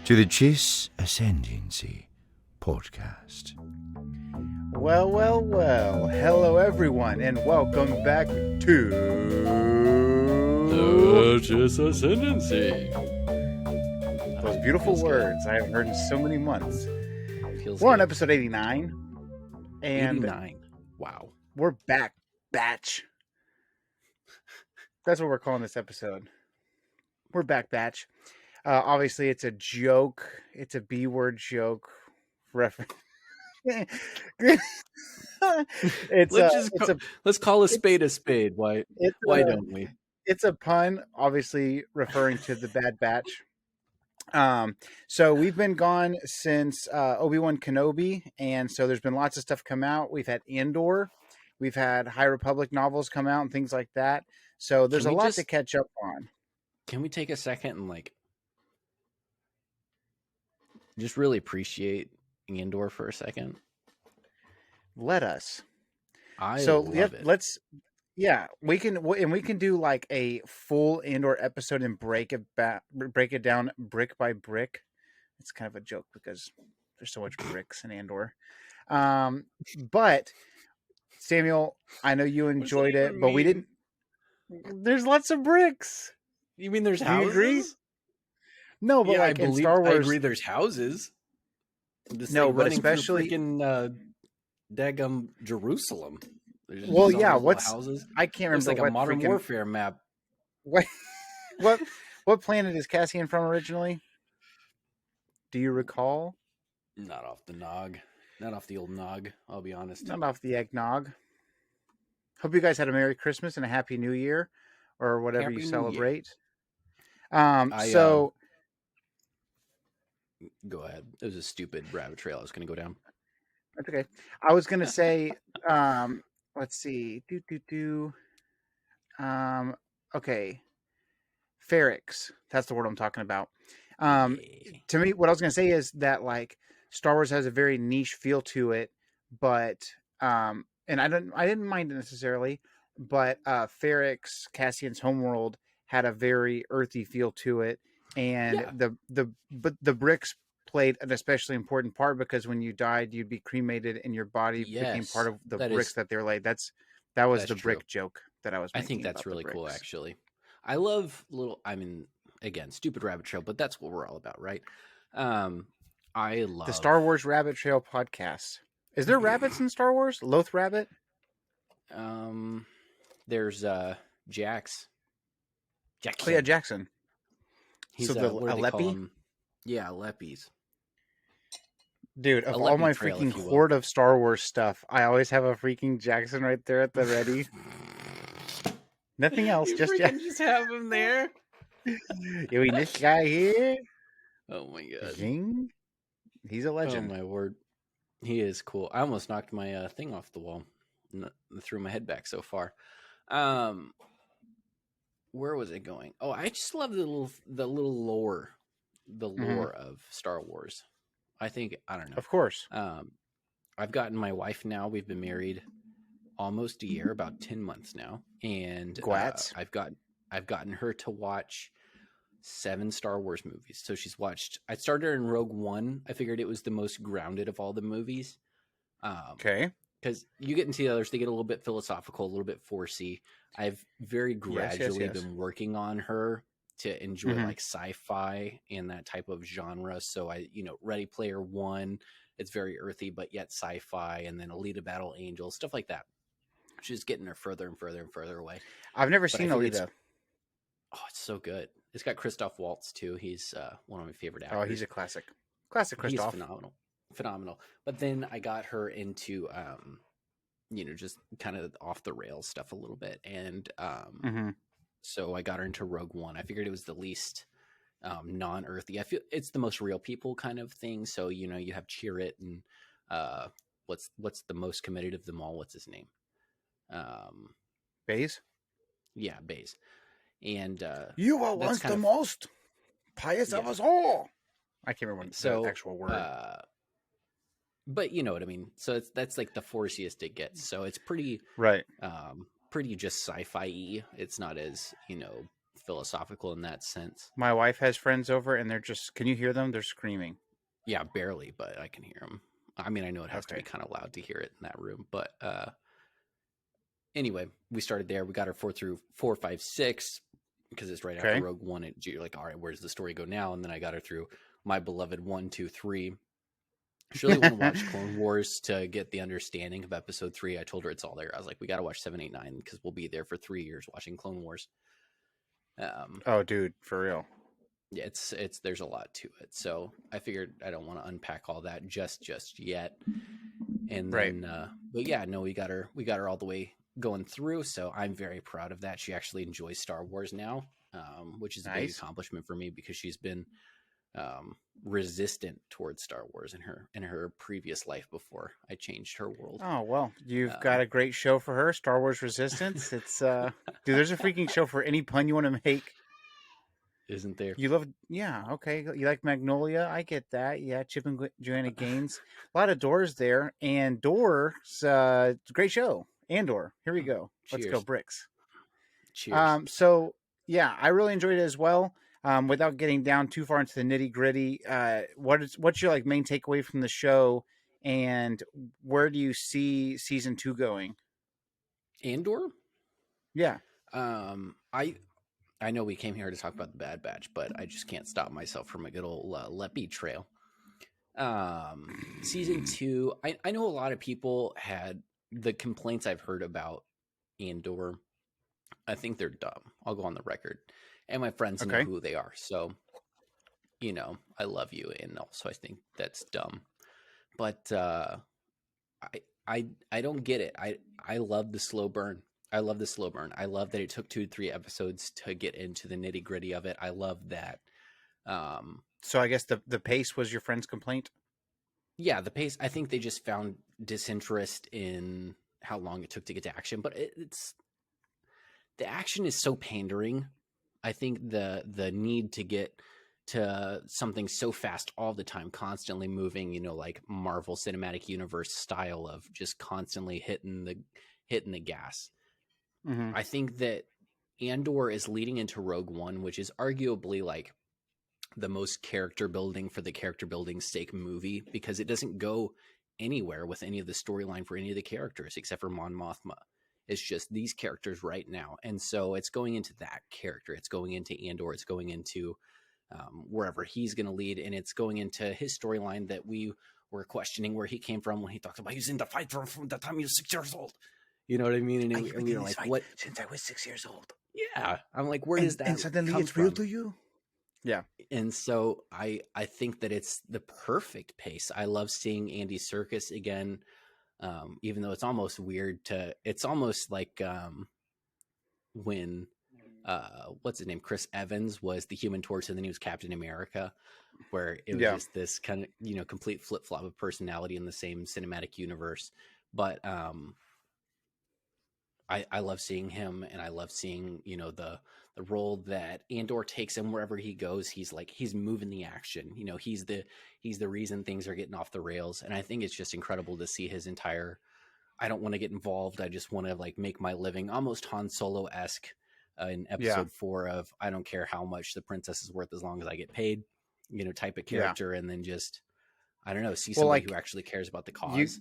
to the Chiss Ascendancy podcast. Well. Hello, everyone, and welcome back to the Chiss Ascendancy. Those beautiful words I haven't heard in so many months. Feels We're good. on episode 89, and 89. Wow. we're back, batch. That's what we're calling this episode. We're back, batch. Obviously, it's a joke. It's a B-word joke reference. Let's call a spade a spade. Why don't we? It's a pun, obviously referring to the Bad Batch. So we've been gone since Obi-Wan Kenobi, and so there's been lots of stuff come out. We've had Andor, we've had High Republic novels come out and things like that. So there's a lot to catch up on. Can we take a second and just really appreciate Andor for a second? Let us. We can do like a full Andor episode and break it down brick by brick. It's kind of a joke because there's so much bricks in Andor. But Samuel, I know you enjoyed it, but we didn't. There's lots of bricks. You mean there's houses? Do you agree? No, but yeah, in Star Wars, I agree. There's houses. But especially freaking daggum Jerusalem. Well, yeah. Houses. I can't remember. It's like a Modern Warfare map. What planet is Cassian from originally? Do you recall? Not off the nog. Not off the old nog. I'll be honest. Not off the eggnog. Hope you guys had a Merry Christmas and a Happy New Year, or whatever you celebrate. Go ahead. It was a stupid rabbit trail I was going to go down. That's okay. I was going to say, let's see. Okay. Ferrix. That's the word I'm talking about. To me, what I was going to say is that Star Wars has a very niche feel to it, but and I didn't mind it necessarily, but Ferrix, Cassian's homeworld, had a very earthy feel to it, and the bricks played an especially important part because when you died, you'd be cremated and your body became part of the bricks that they're laid. That was the brick joke that I was making. I think that's really cool, actually. I love again, stupid rabbit trail, but that's what we're all about, right? I love the Star Wars Rabbit Trail podcast. Is there rabbits in Star Wars? Loth Rabbit? There's Jax. Oh yeah, Jackson. He's a Alepi? Yeah, Aleppies. Dude, of all my freaking hoard of Star Wars stuff, I always have a freaking Jackson right there at the ready. Nothing else, just have him there. You mean this guy here? Oh my god. Zing? He's a legend. Oh my word. He is cool. I almost knocked my thing off the wall. Threw my head back so far. Where was it going? Oh, I just love the little lore. The lore of Star Wars. I don't know. Of course. I've gotten my wife now. We've been married almost a year, about 10 months now. And I've gotten her to watch 7 Star Wars movies. So she's watched, I started her in Rogue One. I figured it was the most grounded of all the movies. Okay. Because you get into the others, they get a little bit philosophical, a little bit forcey. I've very gradually been working on her to enjoy sci-fi and that type of genre. So Ready Player One, it's very earthy, but yet sci-fi, and then Alita Battle Angel, stuff like that. She's getting her further and further and further away. I've never seen Alita. It's so good. It's got Christoph Waltz too. He's one of my favorite actors. Oh, he's a classic Christoph. He's phenomenal. But then I got her into just kind of off the rails stuff a little bit, and so I got her into Rogue One. I figured it was the least non-earthy. I feel it's the most real people kind of thing. So you have Chirrut and what's the most committed of them all? What's his name? Baze. Yeah, Baze. And you are once the most pious of us all. I can't remember the actual word. But you know what I mean. So that's like the forciest it gets. So it's pretty right. Pretty just sci-fi-y. It's not as philosophical in that sense. My wife has friends over, and they're just. Can you hear them? They're screaming. Yeah, barely, but I can hear them. I mean, I know it has to be Okay. kind of loud to hear it in that room, but anyway, we started there. We got her 4, 5, 6 because it's right after Okay. Rogue One. You're like, all right, where's the story go now? And then I got her through my beloved 1, 2, 3. She really wanted to watch Clone Wars to get the understanding of Episode 3. I told her it's all there. I was like, we got to watch 7, 8, 9 because we'll be there for 3 years watching Clone Wars. Oh, dude, for real. Yeah, it's there's a lot to it. So I figured I don't want to unpack all that just yet. And then, but yeah, no, we got her all the way going through. So I'm very proud of that. She actually enjoys Star Wars now, which is a big accomplishment for me because she's been resistant towards Star Wars in her previous life before I changed her world. Oh, well, you've got a great show for her, Star Wars Resistance. It's dude, there's a freaking show for any pun you want to make. Isn't there? You love, yeah, okay. You like Magnolia? I get that. Yeah, Chip and Joanna Gaines. A lot of Doors there, and Doors, great show. Andor. Here we go. Let's go, Bricks. Cheers. So yeah, I really enjoyed it as well. Without getting down too far into the nitty gritty, what's your like main takeaway from the show, and where do you see season 2 going? Andor? Yeah. I know we came here to talk about the Bad Batch, but I just can't stop myself from a good old Leppy trail. Season 2, I know a lot of people had the complaints I've heard about Andor. I think they're dumb. I'll go on the record. And my friends know who they are. So, I love you. And also I think that's dumb. But I don't get it. I love the slow burn. I love that it took 2 to 3 episodes to get into the nitty gritty of it. I love that. So I guess the pace was your friend's complaint? Yeah, the pace. I think they just found disinterest in how long it took to get to action. But the action is so pandering. I think the need to get to something so fast all the time, constantly moving, like Marvel Cinematic Universe style of just constantly hitting the gas. Mm-hmm. I think that Andor is leading into Rogue One, which is arguably like the most character building for the character building sake movie because it doesn't go anywhere with any of the storyline for any of the characters except for Mon Mothma. It's just these characters right now. And so it's going into that character. It's going into Andor. It's going into wherever he's going to lead. And it's going into his storyline that we were questioning where he came from when he talked about he's in the fight from the time he was 6 years old. You know what I mean? And we were like, what? Since I was 6 years old. Yeah. I'm like, where does that and suddenly come it's real from? to you? Yeah. And so I think that it's the perfect pace. I love seeing Andy Serkis again, even though it's almost weird it's almost like when, what's his name? Chris Evans was the Human Torch and then he was Captain America, where it was just this kind of, complete flip flop of personality in the same cinematic universe. But I love seeing him, and I love seeing, the role that Andor takes him wherever he goes. He's moving the action. He's the reason things are getting off the rails. And I think it's just incredible to see his entire, I don't want to get involved. I just want to make my living, almost Han Solo-esque in episode 4 of, I don't care how much the princess is worth as long as I get paid, type of character. And then just, I don't know, see somebody who actually cares about the cause.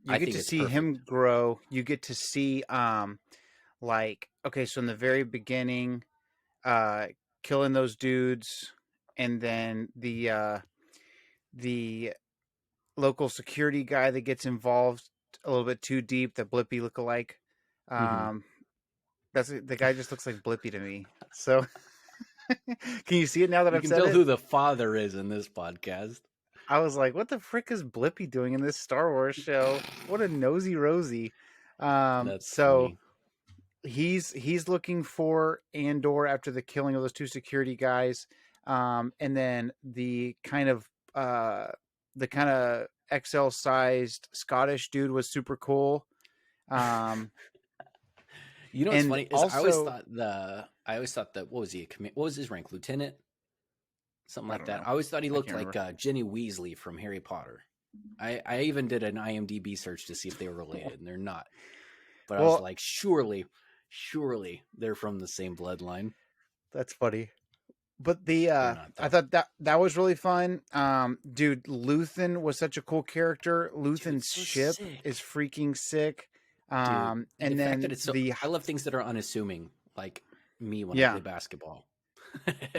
You get to see him grow. You get to see, okay, so in the very beginning, killing those dudes, and then the local security guy that gets involved a little bit too deep, the Blippy lookalike. That's the guy just looks like Blippy to me. So, can you see it now that I've said it? You can tell who the father is in this podcast. I was like, what the frick is Blippy doing in this Star Wars show? What a nosy Rosie. That's so funny. He's looking for Andor after the killing of those 2 security guys. And then the kind of XL sized Scottish dude was super cool. What's funny is I always thought that what was his rank? Lieutenant? Something like that. I always thought he looked like Ginny Weasley from Harry Potter. I even did an IMDb search to see if they were related, and they're not. But I was like, surely they're from the same bloodline. that's funny. But They're not I though. thought that was really fun. Dude, Luthen was such a cool character. Dude, Luthen's it's so ship is sick. freaking sick. Dude, the And fact that then it's so I love things that are unassuming, like me when I yeah, play basketball.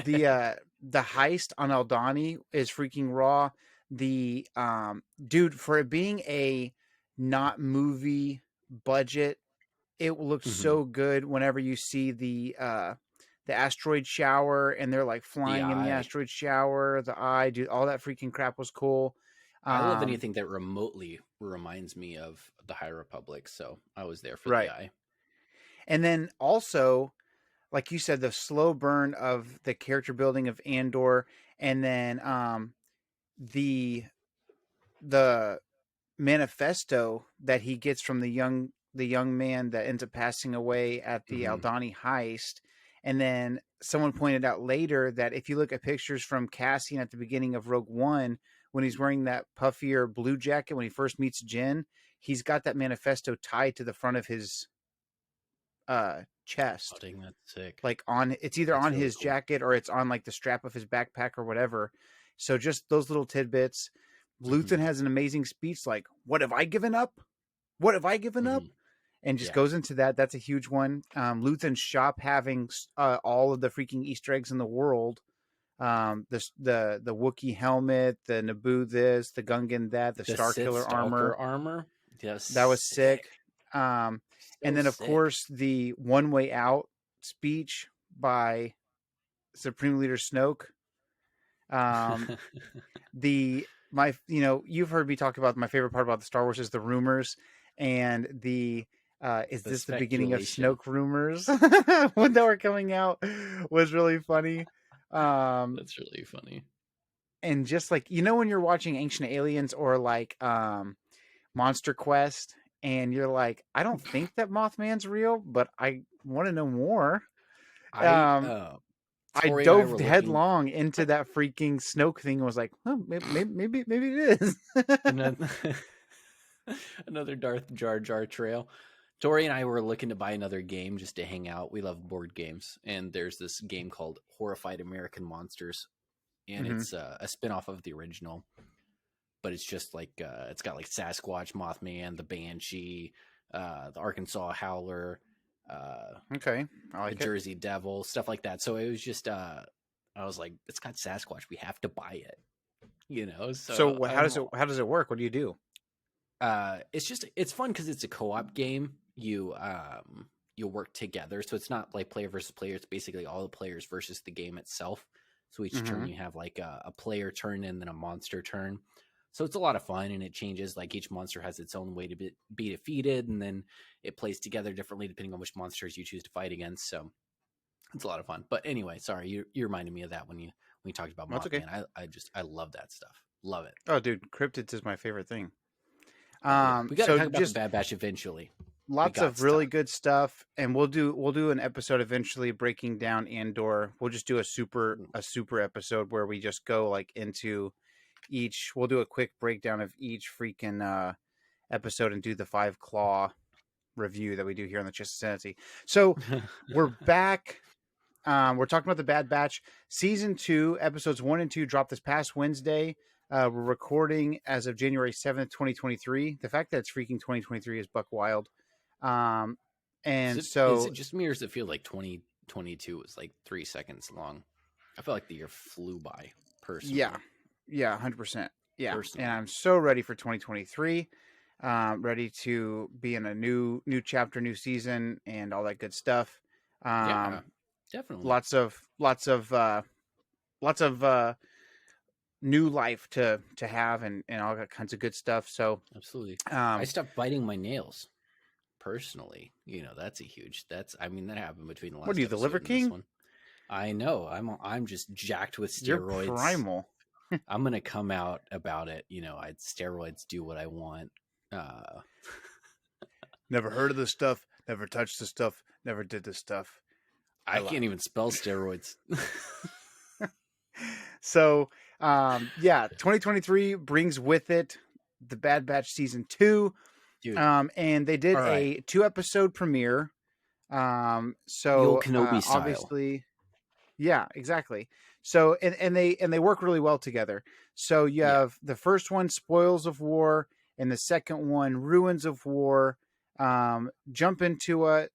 the heist on Aldani is freaking raw. The dude, for it being a not movie budget, it looks Mhm. so good whenever you see the asteroid shower and they're like The flying in the eye. asteroid shower, the eye, dude, all that freaking crap was cool. I love Um, anything that remotely reminds me of the High Republic, so I was there for the right. eye. And then also, like you said, the slow burn of the character building of Andor, and then the the manifesto that he gets from the young man that ends up passing away at the Hmm. Aldani heist. And then someone pointed out later that if you look at pictures from Cassian at the beginning of Rogue One, when he's wearing that puffier blue jacket when he first meets Jin, he's got that manifesto tied to the front of his Oh, chest. dang, that's sick. Like on it's either That's on really his cool. jacket or it's on like the strap of his backpack or whatever. So just those little tidbits. Luthen Hmm. has an amazing speech like, "What have I given up? What have I given up?" Hmm. And just Yeah. goes into that. That's a huge one. Luthen's shop having all of the freaking Easter eggs in the world. The Wookiee helmet, the Naboo this, the Gungan that, the The Star Sith Killer armor. Stalker armor. Yes, That was sick. sick. Um, and So then of sick. course the One Way Out speech by Supreme Leader Snoke. Um, the my you've heard me talk about my favorite part about the Star Wars is the rumors and the is The this the beginning of speculation. Snoke rumors when they were coming out was really funny. Um, That's really funny. and just like when you're watching Ancient Aliens or like Monster Quest and you're like, I don't think that Mothman's real, but I want to know more. I Um, I Tori and I were dove looking headlong into that freaking Snoke thing and was like, oh, maybe it is. another another Darth Jar Jar trail. Tori and I were looking to buy another game just to hang out. We love board games, and there's this game called Horrified American Monsters, and Hmm. it's a spinoff of the original. But it's just like it's got like Sasquatch, Mothman, the Banshee, the Arkansas Howler, uh, Okay, I the like it. Jersey Devil, stuff like that. So it was just I was like, it's got Sasquatch. We have to buy it, you know. So So how does it work? What do you do? it's fun because it's a co-op game. You work together, so it's not like player versus player. It's basically all the players versus the game itself. So each turn Hmm. you have like a player turn and then a monster turn. So it's a lot of fun, and it changes. Like each monster has its own way to be defeated, and then it plays together differently depending on which monsters you choose to fight against. So it's a lot of fun. But anyway, sorry, you reminded me of that when you talked about That's okay. Mothman. I love that stuff. Love it. Oh, dude, cryptids is my favorite thing. But yeah, we got to So talk about the just Bad Batch eventually. We lots got of really stuff. good stuff, and we'll do an episode eventually breaking down Andor. We'll just do a super episode where we just go like into each. We'll do a quick breakdown of each freaking episode and do the 5 claw review that we do here on the Chiss Ascendancy. So we're back. We're talking about the Bad Batch season 2, episodes 1 and 2 dropped this past Wednesday. We're recording as of January 7th, 2023. The fact that it's freaking 2023 is buck wild. Um, and Is so it just me or does it feel like 2022 was like 3 seconds long? I feel like the year flew by yeah, personally. yeah, 100%. Yeah, and Personally, I'm so ready for 2023. Ready to be in a new chapter, new season, and all that good stuff. yeah, Um, definitely, lots of new life to have and all that kinds of good stuff. So absolutely. I um, stopped biting my nails personally. That's a huge. I mean, that happened between the what are last you, the Liver episode and this King? one. I know. I'm just jacked with You're steroids. primal. I'm gonna come out about it. I steroids do what I want. Uh, Never heard of this stuff. Never touched this stuff. Never did this stuff. I I lied. can't even spell steroids. So yeah, 2023 brings with it the Bad Batch season 2. Dude, And they did all right. a 2 episode premiere. The old So Kenobi style. obviously, Yeah, exactly. So and they work really well together. So you Yeah. have the first one, Spoils of War, and the second one, Ruins of War. Jump into it,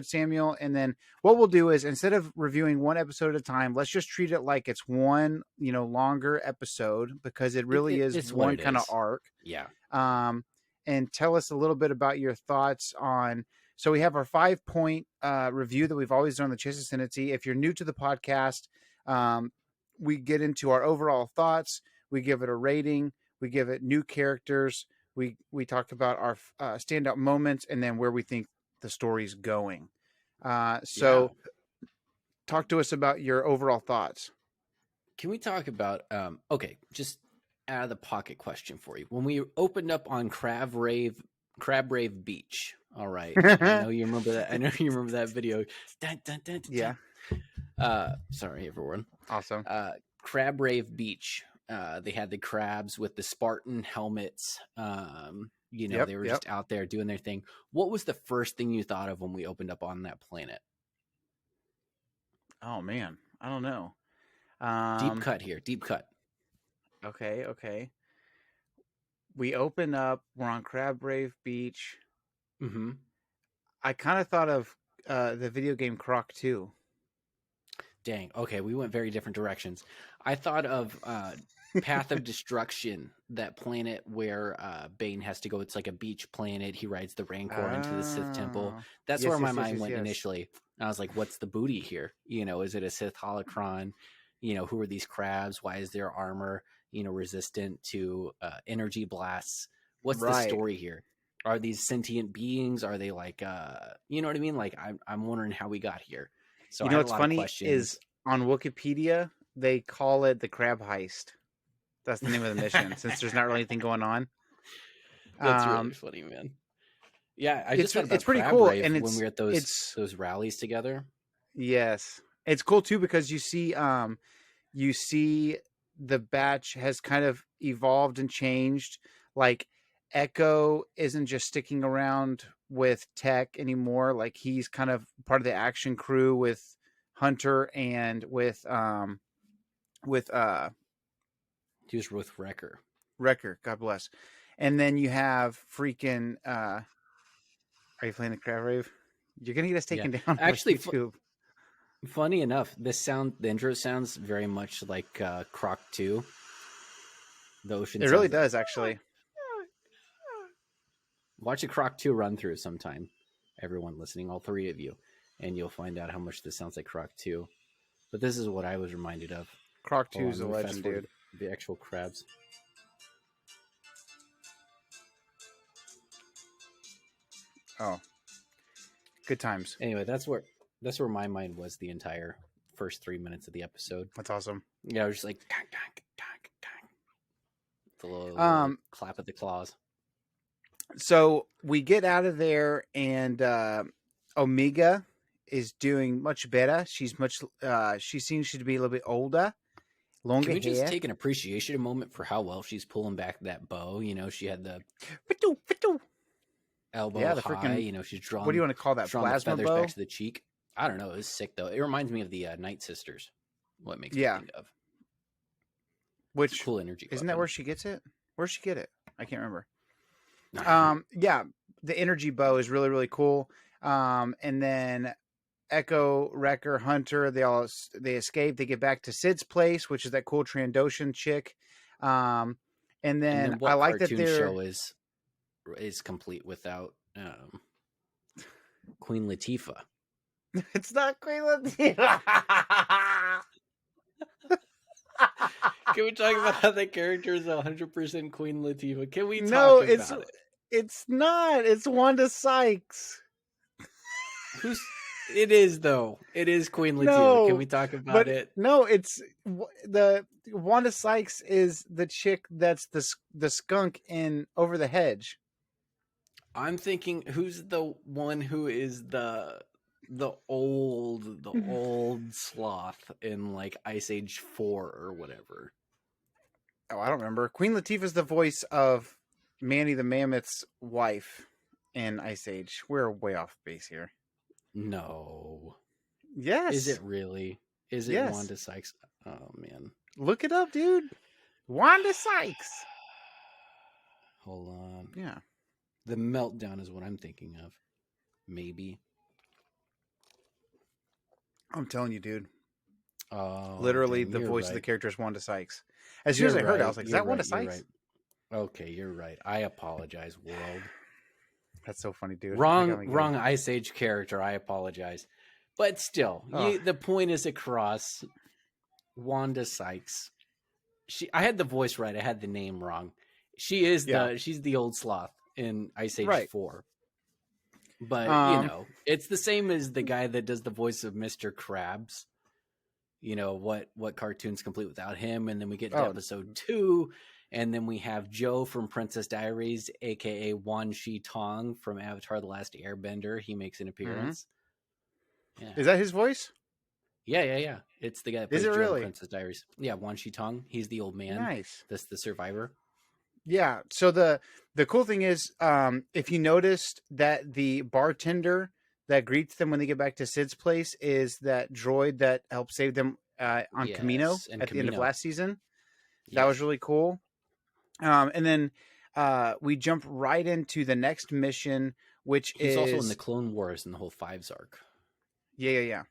Samuel, and then what we'll do is, instead of reviewing one episode at a time, let's just treat it like it's one, longer episode, because it really is It's what one it kind of is. arc. Yeah. And tell us a little bit about your thoughts on. So we have our 5-point review that we've always done on the Chiss Ascendancy. If you're new to the podcast, we get into our overall thoughts. We give it a rating. We give it new characters. We talk about our standout moments, and then where we think the story's going. So talk to us about your overall thoughts. Can we talk about okay, just out of the pocket question for you. When we opened up on Crab Rave Beach, all right. I know you remember that. I know you remember that video. Dun, dun, dun, dun, Yeah. Sorry everyone. Awesome. Crab Rave Beach. They had the crabs with the Spartan helmets. They were just out there doing their thing. What was the first thing you thought of when we opened up on that planet? Oh man, I don't know. Deep cut here. Deep cut. Okay. We open up. We're on Crab Rave Beach. Mm-hmm. I kind of thought of the video game Croc 2. Dang. Okay, we went very different directions. I thought of Path of Destruction, that planet where Bane has to go. It's like a beach planet. He rides the Rancor into the Sith Temple. That's where my mind went initially. I was like, what's the booty here? Is it a Sith holocron? Who are these crabs? Why is their armor, resistant to energy blasts? What's the story here? Are these sentient beings? Are they like, you know what I mean? Like, I'm wondering how we got here. So I had what's a lot funny of questions. Is on Wikipedia, they call it the Crab Heist. That's the name of the mission, since there's not really anything going on. That's really funny, man. Yeah, I just thought about it's pretty Crab cool, Rave and when we were at those rallies together. Yes, it's cool too, because you see the batch has kind of evolved and changed. Like Echo isn't just sticking around with Tech anymore. Like he's kind of part of the action crew with Hunter and with he was with Wrecker. God bless. And then you have freaking are you playing the Crab Rave? You're gonna get us taken down actually by YouTube. Funny enough, the intro sounds very much like Croc 2. The ocean. It really does, actually. Watch a Croc 2 run through sometime, everyone listening, all three of you, and you'll find out how much this sounds like Croc 2. But this is what I was reminded of. Croc 2 is a legend, dude. The actual crabs. Oh, good times. Anyway, that's where my mind was the entire first 3 minutes of the episode. That's awesome. Yeah, I was just like, the little clap at the claws. So we get out of there, and Omega is doing much better. She seems to be a little bit older, longer Can we just hair. take an appreciation moment for how well she's pulling back that bow? She had the elbow high. Freaking, she's drawing. What do you want to call that? Plasma feathers bow? back to the cheek. I don't know. It was sick though. It reminds me of the Night Sisters. What makes me think of? Which cool energy. Isn't that where she gets it? Where'd she get it? I can't remember. The energy bow is really, really cool. And then Echo, Wrecker, Hunter, they escape. They get back to Sid's place, which is that cool Trandoshan chick. And then what I like that their show is complete without Queen Latifah. It's not Queen Latifah. Can we talk about how that character is 100% Queen Latifah? Can we talk about it? It's not. It's Wanda Sykes. It is, though. It is Queen Latifah. No, can we talk about it? No, it's the Wanda Sykes is the chick that's the skunk in Over the Hedge. I'm thinking, who's the one who is the old sloth in like Ice Age 4 or whatever? Oh, I don't remember. Queen Latifah's the voice of Manny the Mammoth's wife in Ice Age. We're way off base here. No. Yes. Is it really? Is it Yes. Wanda Sykes? Oh man. Look it up, dude. Wanda Sykes. Hold on. Yeah. The Meltdown is what I'm thinking of. Maybe. I'm telling you, dude. Oh, Literally, dang, the you're voice of the right. character is Wanda Sykes. As soon as I heard it, I was like, is that Wanda Sykes? Right. Okay, you're right. I apologize, world. That's so funny, dude. Wrong Ice Age character. I apologize. But still, Oh. the point is across. Wanda Sykes. I had the voice right. I had the name wrong. She's the old sloth in Ice Age 4. But, it's the same as the guy that does the voice of Mr. Krabs. What cartoons complete without him? And then we get to episode 2, and then we have Joe from Princess Diaries, aka Wan Shi Tong from Avatar: The Last Airbender. He makes an appearance. Mm-hmm. Yeah. Is that his voice? Yeah. It's the guy that plays Joe really? in Princess Diaries. Yeah, Wan Shi Tong. He's the old man. Nice. That's the survivor. Yeah. So the cool thing is, if you noticed that the bartender that greets them when they get back to Sid's place is that droid that helped save them on Camino at the end of last season. Yes. That was really cool. And then we jump right into the next mission, which He's also in the Clone Wars and the whole Fives arc. Yeah.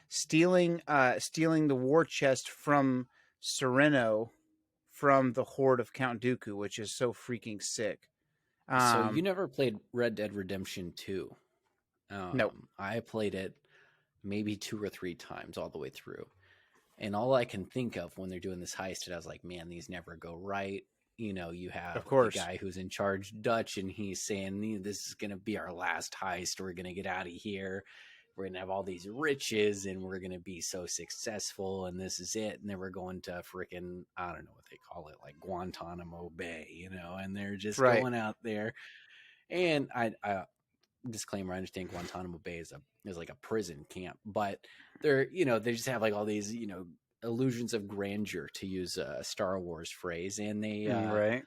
Stealing the war chest from Sereno from the horde of Count Dooku, which is so freaking sick. So you never played Red Dead Redemption 2? No. I played it maybe 2 or 3 times all the way through. And all I can think of when they're doing this heist, and I was like, man, these never go right. You have the guy who's in charge, Dutch, and he's saying, this is going to be our last heist. We're going to get out of here. We're going to have all these riches, and we're going to be so successful, and this is it. And then we're going to freaking, I don't know what they call it, like Guantanamo Bay, and they're just going out there. And I disclaimer, I understand Guantanamo Bay is like a prison camp, but they're, they just have like all these, illusions of grandeur, to use a Star Wars phrase. And they,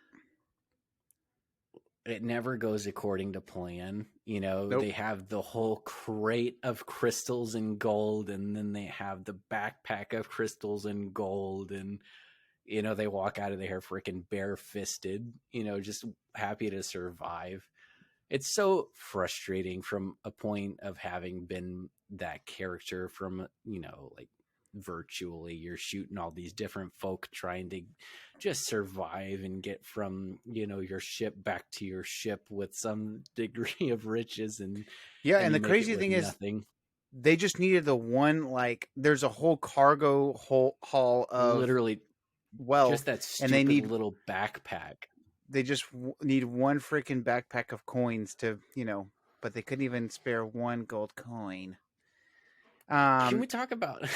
it never goes according to plan. Nope. They have the whole crate of crystals and gold, and then they have the backpack of crystals and gold, and they walk out of there freaking bare-fisted, just happy to survive. It's so frustrating from a point of having been that character from, like, virtually you're shooting all these different folk trying to just survive and get from your ship back to your ship with some degree of riches. And the crazy thing is they just needed the one, like, there's a whole cargo haul of literally wealth, just that stupid and they need little backpack. They just need one freaking backpack of coins to but they couldn't even spare one gold coin. Can we talk about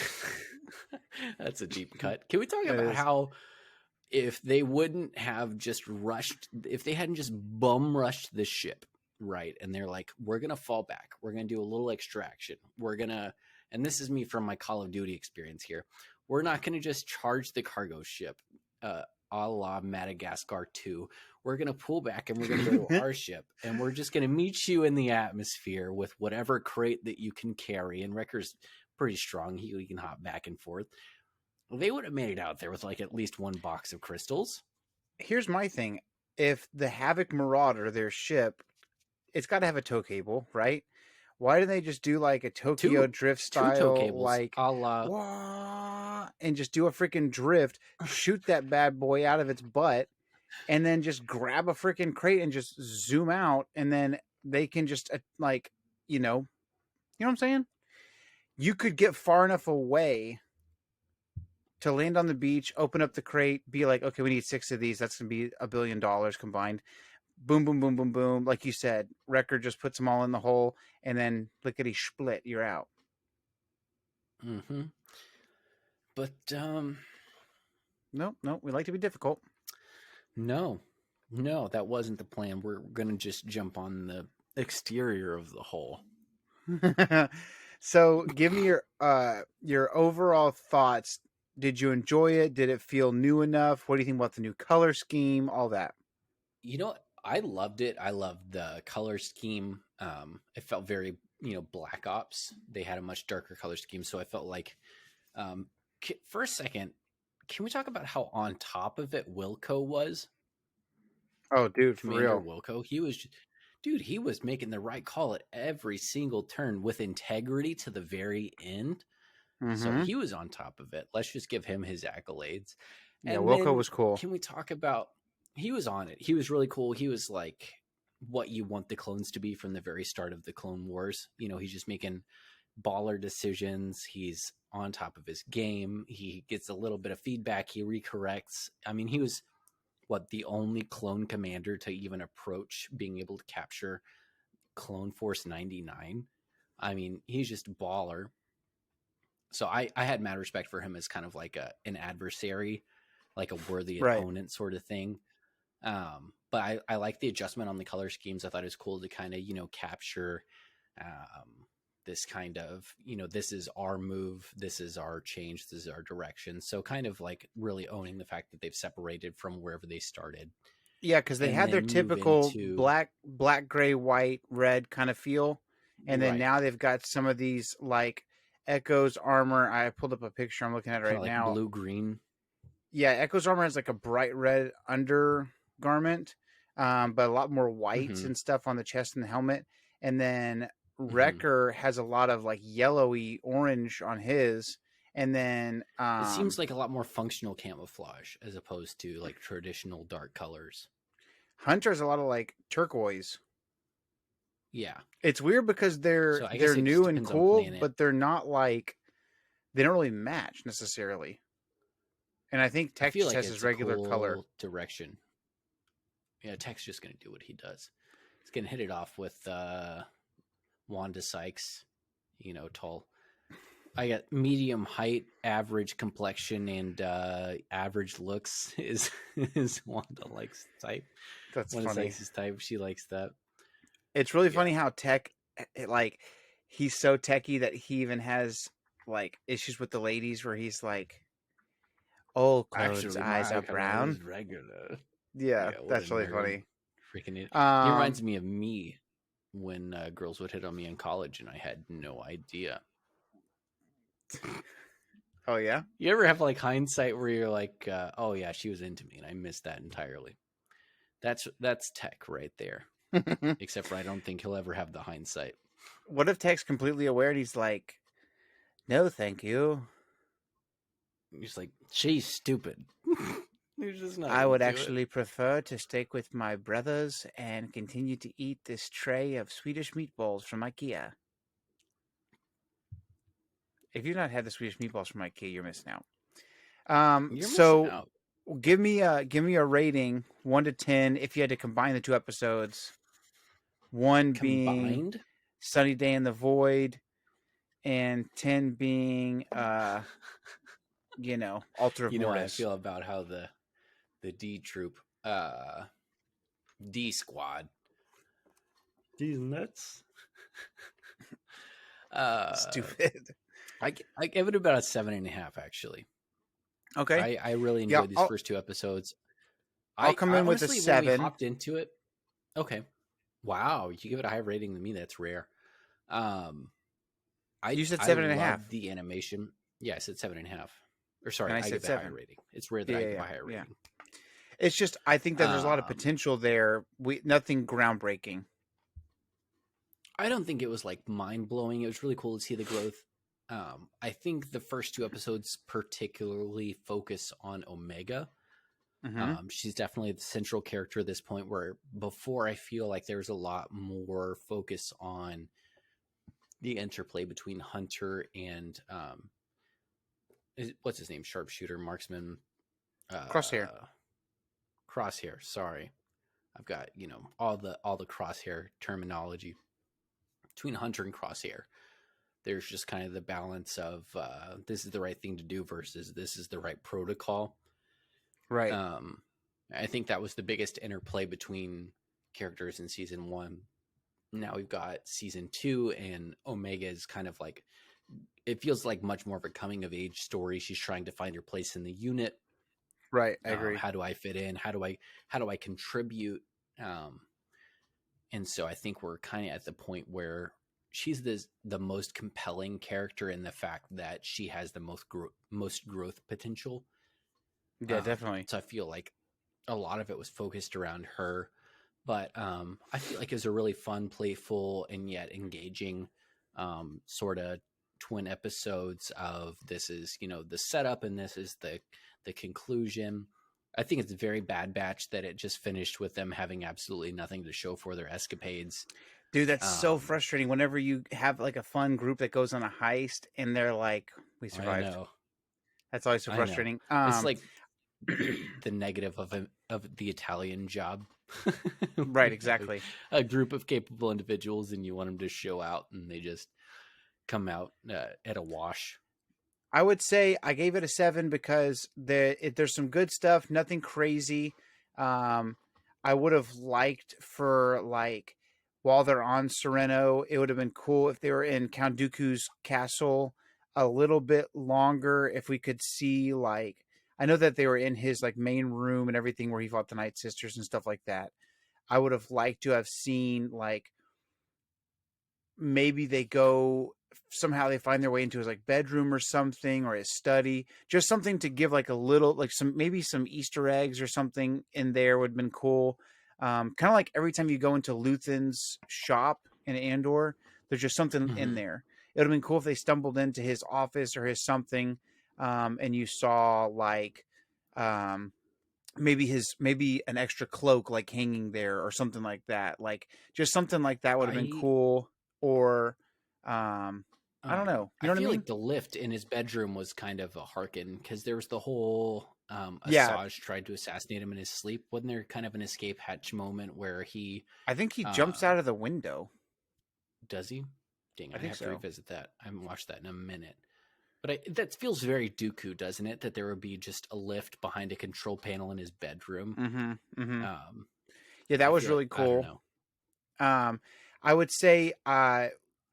that's a deep cut. Can we talk about how if they wouldn't have just if they hadn't just bum rushed the ship, right? And they're like, we're going to fall back. We're going to do a little extraction. And this is me from my Call of Duty experience here. We're not going to just charge the cargo ship, a la Madagascar 2. We're going to pull back and we're going to go to our ship, and we're just going to meet you in the atmosphere with whatever crate that you can carry. And Wrecker's pretty strong. He can hop back and forth. They would have made it out there with like at least one box of crystals. Here's my thing. If the Havoc Marauder, their ship, it's got to have a tow cable, right? Why do they just do like a Tokyo drift style, tow cables, like, a la... and just do a freaking drift, shoot that bad boy out of its butt, and then just grab a freaking crate and just zoom out, and then they can just like, you know what I'm saying? You could get far enough away to land on the beach, open up the crate, be like, okay, we need 6 of these. That's going to be $1 billion combined. Boom, boom, boom, boom, boom. Like you said, Wrecker just puts them all in the hole, and then lickety split, you're out. Mm-hmm. But, No, we like to be difficult. No, that wasn't the plan. We're going to just jump on the exterior of the hole. So give me your overall thoughts. Did you enjoy it? Did it feel new enough? What do you think about the new color scheme? All that. I loved it. I loved the color scheme. It felt very, Black Ops. They had a much darker color scheme. So I felt like For a second, can we talk about how on top of it Wilco was? Oh, dude, for Commander real. Wilco. He was making the right call at every single turn with integrity to the very end. So Mm-hmm. he was on top of it. Let's just give him his accolades. Yeah, And Wilco then was cool. can we talk about he was on it. He was really cool. He was like what you want the clones to be from the very start of the Clone Wars. You know, he's just making baller decisions. He's on top of his game. He gets a little bit of feedback. He recorrects. I mean, he was the only clone commander to even approach being able to capture Clone Force 99. I mean, he's just a baller. So I had mad respect for him as kind of like an adversary, like a worthy opponent sort of thing. But I like the adjustment on the color schemes. I thought it was cool to kind of, capture this kind of, this is our move, this is our change, this is our direction. So kind of like really owning the fact that they've separated from wherever they started. Yeah, because they had their typical black, gray, white, red kind of feel. And then now they've got some of these like Echo's armor. I pulled up a picture I'm looking at right like now. Blue green. Yeah, Echo's armor has like a bright red undergarment, but a lot more whites and stuff on the chest and the helmet. And then Wrecker has a lot of like yellowy orange on his. And then it seems like a lot more functional camouflage as opposed to like traditional dark colors. Hunter's a lot of like turquoise. Yeah, it's weird because they're new and cool, but they're not like they don't really match necessarily. And I think Tech just has his regular color direction. Yeah, Tech's just going to do what he does. He's going to hit it off with Wanda Sykes, tall. I got medium height, average complexion, and average looks is Wanda likes type. That's Wanda funny. Sykes' type. She likes that. It's really funny how Tech, like, he's so techy that he even has like issues with the ladies where he's like, "Old clothes' eyes are brown." Regular. Yeah, that's really funny. Freaking it. He reminds me of me when girls would hit on me in college, and I had no idea. Oh yeah. You ever have like hindsight where you're like, "Oh yeah, she was into me," and I missed that entirely. That's Tech right there. Except for I don't think he'll ever have the hindsight. What if Tech's completely aware and he's like, "No, thank you." He's like, "She's stupid." Just not I would actually prefer to stick with my brothers and continue to eat this tray of Swedish meatballs from IKEA. If you've not had the Swedish meatballs from IKEA, you're missing out. Missing out. Give me a rating 1 to 10 if you had to combine the two episodes. 1 being Sunny Day in the Void, and 10 being Altar of Mortis. How I feel about how the D troop, D squad, these nuts. Stupid. I give it about a 7.5 actually. Okay. I really enjoyed these first 2 episodes. I'll come in with a 7. When we hopped into it. Okay. Wow, you give it a higher rating than me. That's rare. You said 7.5. The animation. Yeah, I said 7.5. Or sorry, I said give 7. A higher rating. It's rare that I give a higher rating. It's just I think that there's a lot of potential there. Nothing groundbreaking. I don't think it was like mind blowing. It was really cool to see the growth. I think the first 2 episodes particularly focus on Omega. Mm-hmm. She's definitely the central character at this point, where before I feel like there's a lot more focus on the interplay between Hunter and what's his name? Sharpshooter, marksman, Crosshair. Sorry, I've got all the Crosshair terminology between Hunter and Crosshair. There's just kind of the balance of this is the right thing to do versus this is the right protocol. Right. I think that was the biggest interplay between characters in season 1. Now we've got season 2, and Omega is kind of like, it feels like much more of a coming of age story. She's trying to find her place in the unit. Right. I agree. How do I fit in? How do I contribute? And so I think we're kind of at the point where she's the most compelling character in the fact that she has the most growth potential. Yeah, definitely. So I feel like a lot of it was focused around her, but I feel like it was a really fun, playful, and yet engaging sort of twin episodes of this is, you know, the setup and this is the conclusion. I think it's a very Bad Batch that it just finished with them having absolutely nothing to show for their escapades. Dude, that's so frustrating. Whenever you have like a fun group that goes on a heist and they're like, "We survived." I know. That's always so frustrating. It's like the negative of the Italian job. Right, exactly. A group of capable individuals, and you want them to show out, and they just come out at a wash. I would say I gave it a 7 because there's some good stuff, nothing crazy. I would have liked for like while they're on Sereno, it would have been cool if they were in Count Dooku's castle a little bit longer. If we could see like, I know that they were in his like main room and everything where he fought the Night Sisters and stuff like that. I would have liked to have seen like maybe they go somehow they find their way into his like bedroom or something, or his study, just something to give like a little like maybe some Easter eggs or something in there would have been cool. Kind of like every time you go into Luthen's shop in Andor, there's just something in there. It would have been cool if they stumbled into his office or his something, and you saw like maybe an extra cloak like hanging there or something like that. Like just something like that would have been cool. Or I don't know. You know what I mean? Like the lift in his bedroom was kind of a harken because there was the whole Asajj tried to assassinate him in his sleep. Wasn't there kind of an escape hatch moment where I think he jumps out of the window. Does he? Dang, I have so. to revisit that. I haven't watched that in a minute. But that feels very Dooku, doesn't it? That there would be just a lift behind a control panel in his bedroom. Yeah, that was really cool. I don't know. I would say,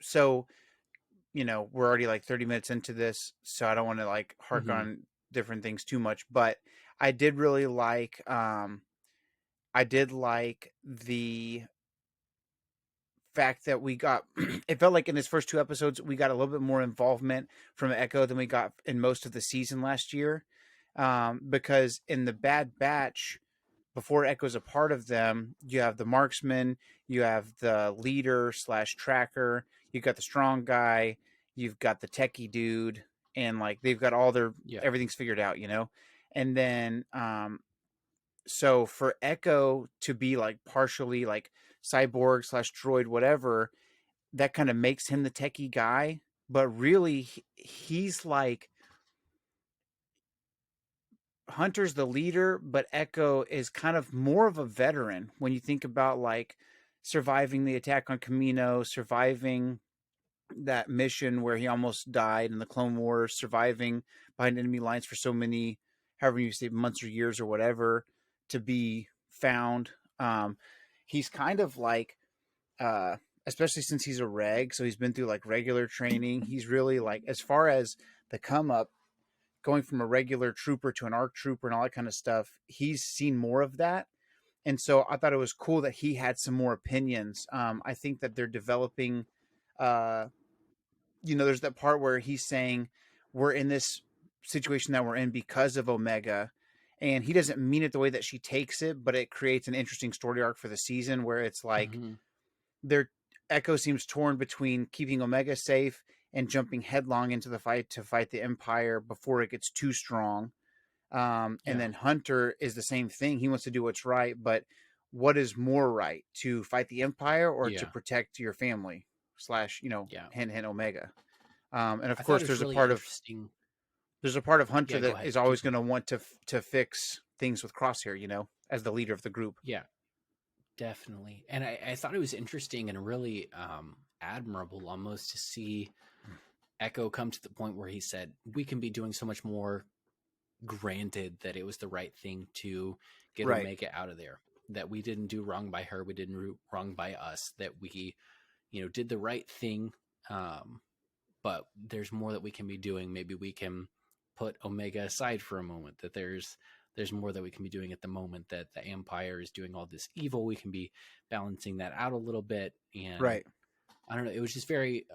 so, you know, we're already like 30 minutes into this, so I don't want to like hark on different things too much, but I did really like, the fact that we got, it felt like in his first 2 episodes, we got a little bit more involvement from Echo than we got in most of the season last year. Because in the Bad Batch, before Echo's a part of them, you have the marksman, you have the leader / tracker, you've got the strong guy, you've got the techie dude, and like they've got all their everything's figured out, you know? And then so for Echo to be like partially like cyborg / droid, whatever, that kind of makes him the techie guy. But really, he's like, Hunter's the leader, but Echo is kind of more of a veteran when you think about like surviving the attack on Camino, surviving that mission where he almost died in the Clone Wars, surviving behind enemy lines for so many, however you say, months or years or whatever, to be found. He's kind of like, especially since he's a reg, so he's been through like regular training. He's really like, as far as the come up, going from a regular trooper to an ARC trooper and all that kind of stuff, he's seen more of that. And so I thought it was cool that he had some more opinions. I think that they're developing, you know, there's that part where he's saying we're in this situation that we're in because of Omega. And he doesn't mean it the way that she takes it, but it creates an interesting story arc for the season where it's like their Echo seems torn between keeping Omega safe and jumping headlong into the fight to fight the Empire before it gets too strong. And then Hunter is the same thing. He wants to do what's right, but what is more right, to fight the Empire or to protect your family / you know, hint Omega. And of course, there's really a part of Hunter that is always going to want to fix things with Crosshair, you know, as the leader of the group. Yeah, definitely. And I thought it was interesting and really admirable almost to see Echo come to the point where he said, we can be doing so much more, granted that it was the right thing to get Omega out of there, that we didn't do wrong by her, we didn't do wrong by us, that we, you know, did the right thing, but there's more that we can be doing. Maybe we can put Omega aside for a moment, that there's more that we can be doing at the moment, that the Empire is doing all this evil, we can be balancing that out a little bit. And I don't know. It was just very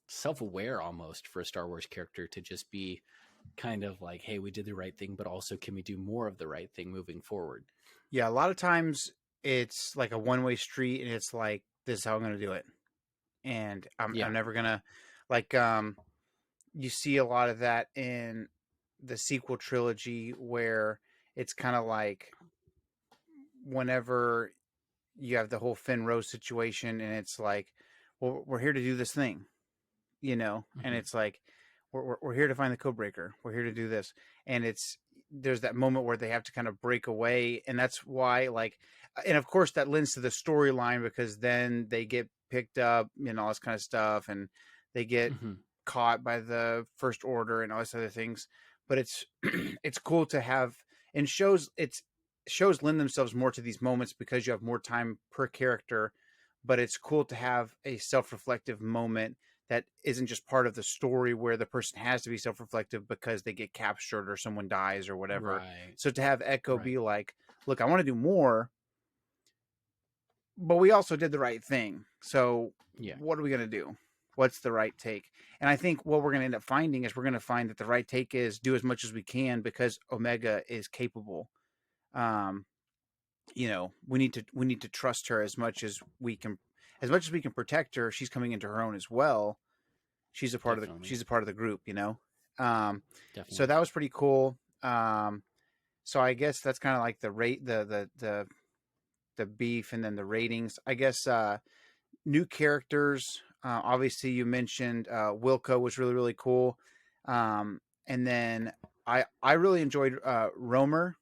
self-aware almost for a Star Wars character to just be kind of like, hey, we did the right thing, but also can we do more of the right thing moving forward? Yeah, a lot of times it's like a one-way street, and it's like, this is how I'm going to do it, and Yeah. I'm never gonna like you see a lot of that in the sequel trilogy where it's kind of like whenever you have the whole Finn Rose situation, and it's like, well, we're here to do this thing, and Hmm. it's like, we're here to find the code breaker. We're here to do this, and there's that moment where they have to kind of break away, and that's why, like, and of course that lends to the storyline because then they get picked up and all this kind of stuff, and they get Hmm. caught by the First Order and all these other things. But it's it's cool to have, and shows lend themselves more to these moments because you have more time per character. But it's cool to have a self-reflective moment that isn't just part of the story where the person has to be self-reflective because they get captured or someone dies or whatever. Right. So to have Echo Right. be like, look, I want to do more, but we also did the right thing. So Yeah. what are we going to do? What's the right take? And I think what we're going to end up finding is we're going to find that the right take is do as much as we can because Omega is capable. Um, we need to trust her as much as we can protect her. She's coming into her own as well. Definitely. She's a part of the group, Um, so Definitely. that was pretty cool. So I guess that's kind of like the rate, the beef, and then the ratings. I guess new characters. Obviously, you mentioned Wilco was really really cool, and then I really enjoyed Romer,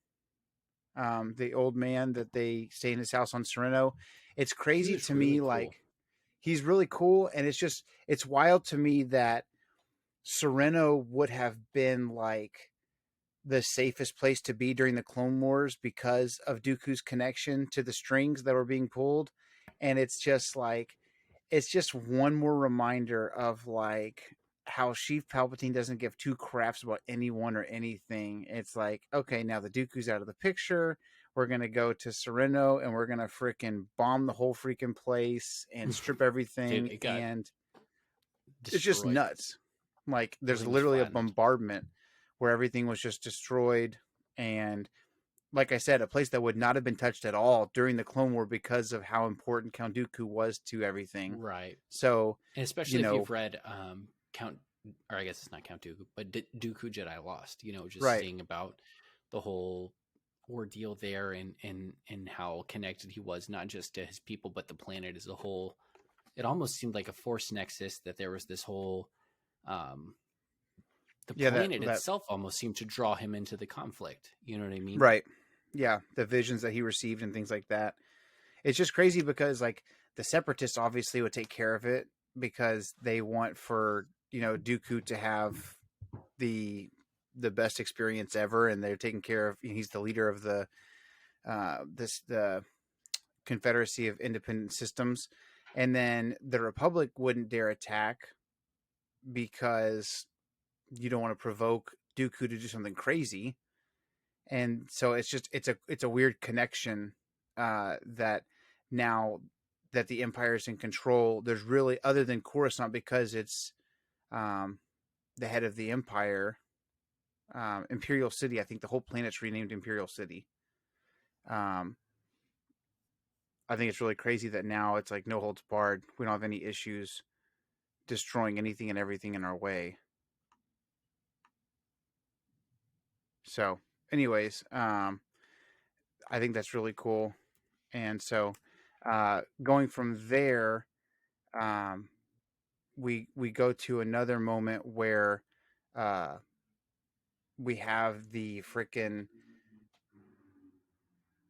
the old man that they stay in his house on Sereno. It's He crazy was to really me, cool. like he's really cool, and it's wild to me that Sereno would have been like the safest place to be during the Clone Wars because of Dooku's connection to the strings that were being pulled. And it's just one more reminder of like how Sheev Palpatine doesn't give two craps about anyone or anything. It's like, okay, now the Dooku's out of the picture. We're gonna go to Sereno and we're gonna freaking bomb the whole freaking place and strip Dude, everything, it got and it's just destroyed. nuts. Like there's Everything was literally a flattened. bombardment where everything was just destroyed, and like I said, a place that would not have been touched at all during the Clone War because of how important Count Dooku was to everything. Right. So, And you especially if know, you've read Count, or I guess it's not Count Dooku, but Dooku Jedi Lost. Just right. seeing about the whole ordeal there, and how connected he was not just to his people but the planet as a whole. It almost seemed like a force nexus that there was this whole um, the Yeah, that planet that itself almost seemed to draw him into the conflict. You know what I mean? right. Yeah, the visions that he received and things like that. It's just crazy because like the separatists obviously would take care of it because they want for, Dooku to have the the best experience ever, and they're taking care of, he's the leader of the Confederacy of Independent Systems, and then the Republic wouldn't dare attack because you don't want to provoke Dooku to do something crazy, and so it's a weird connection that now that the Empire is in control, there's really, other than Coruscant, because it's um, the head of the Empire, Imperial City. I think the whole planet's renamed Imperial City. Um, I think it's really crazy that now it's like no holds barred. We don't have any issues destroying anything and everything in our way. So, anyways, I think that's really cool. And so, going from there, um, we go to another moment where uh, we have the freaking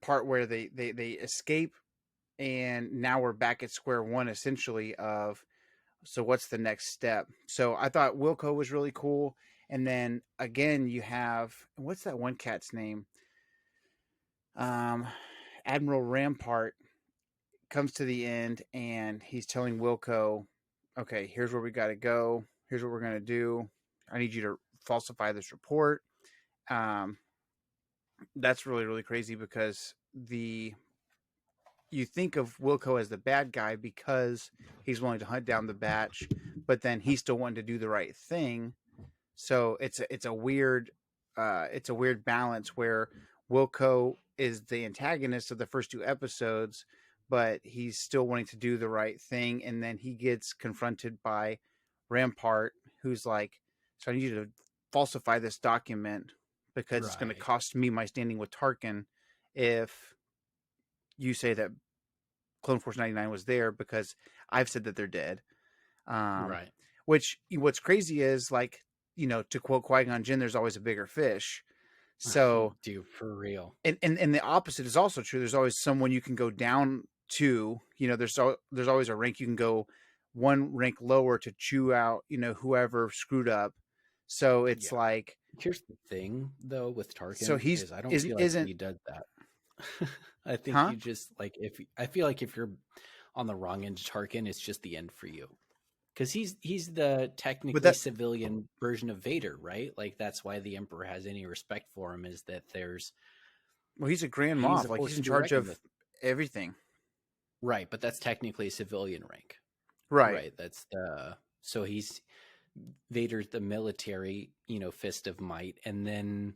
part where they escape, and now we're back at square one, essentially, of so what's the next step. So I thought Wilco was really cool, and then again you have, what's that one cat's name, um Admiral Rampart comes to the end, and he's telling Wilco, okay, here's where we got to go, here's what we're going to do, I need you to falsify this report. um that's really really crazy because the you think of Wilco as the bad guy because he's willing to hunt down the batch, but then he's still wanting to do the right thing. So it's a weird balance where Wilco is the antagonist of the first two episodes, but he's still wanting to do the right thing, and then he gets confronted by Rampart, who's like, "So I need you to falsify this document because it's going to Right. cost me my standing with Tarkin if you say that Clone Force 99 was there because I've said that they're dead." Um, Right. which what's crazy is like, to quote Qui-Gon Jinn, there's always a bigger fish. So, Dude, for real. and the opposite is also true. There's always someone you can go down to. There's always a rank you can go one rank lower to chew out, whoever screwed up. So it's Yeah. like, Here's the thing, though, with so Tarkin he's is I don't feel like isn't, he does that. I think huh? you just like if I feel like if you're on the wrong end of Tarkin, it's just the end for you. Because he's the But technically that, civilian version of Vader, right? Like that's why the Emperor has any respect for him is that well, he's a Grand he's a Moff. Like force he's to in be charge reckoned of with. everything. Right, but that's technically a civilian rank. Right. Right. That's the so he's Vader's the military, fist of might, and then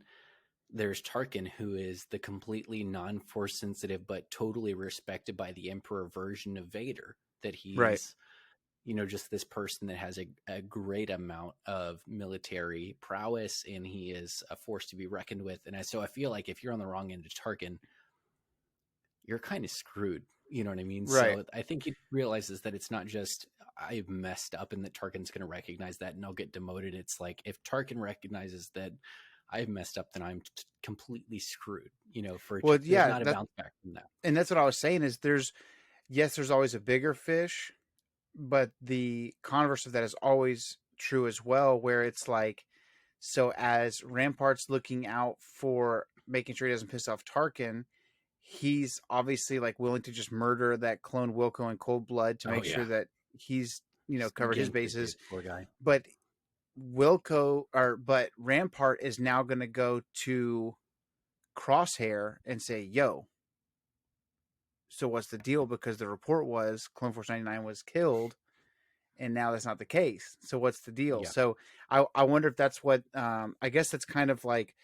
there's Tarkin, who is the completely non-force sensitive but totally respected by the Emperor version of Vader. That Right. he's, just this person that has a great amount of military prowess, and he is a force to be reckoned with. And so I feel like if you're on the wrong end of Tarkin, you're kind of screwed. You know what I mean? Right. So I think he realizes that it's not just I've messed up and that Tarkin's going to recognize that and I'll get demoted. It's like if Tarkin recognizes that I've messed up, then I'm completely screwed. Well, There's yeah, not a bounce back from that. and that's what I was saying is there's always a bigger fish, but the converse of that is always true as well, where it's like, so as Rampart's looking out for making sure he doesn't piss off Tarkin, he's obviously like willing to just murder that clone Wilco in cold blood to Oh make sure yeah, that he's, just covered his ganked the dude, bases. poor guy. But but Rampart is now going to go to Crosshair and say, "Yo, so what's the deal?" Because the report was Clone Force 99 was killed, and now that's not the case. So what's the deal? Yeah. So I wonder if that's what, I guess that's kind of like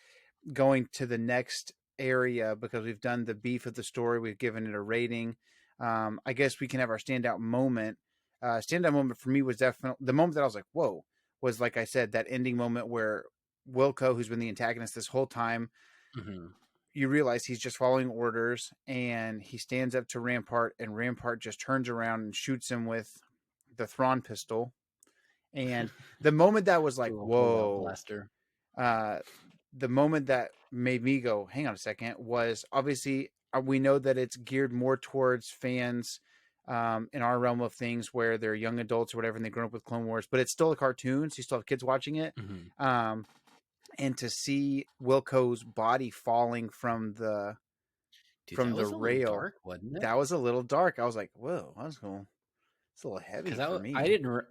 going to the next area, because we've done the beef of the story, we've given it a rating. I guess we can have our standout moment. Standout moment for me was definitely the moment that I was like, whoa, was, like I said, that ending moment where Wilco, who's been the antagonist this whole time, Mm-hmm. you realize he's just following orders, and he stands up to Rampart, and Rampart just turns around and shoots him with the Thrawn pistol. And the moment that was The like, little holdout whoa, blaster. uh, the moment that made me go, hang on a second, was obviously, we know that it's geared more towards fans, in our realm of things where they're young adults or whatever, and they grown up with Clone Wars, but it's still a cartoon, so you still have kids watching it. Mm-hmm. Um, and to see Wilco's body falling from the Dude, that was a little rail, dark, wasn't it? that was a little dark. I was like, whoa, that's cool. It's a little heavy Because for I me. didn't.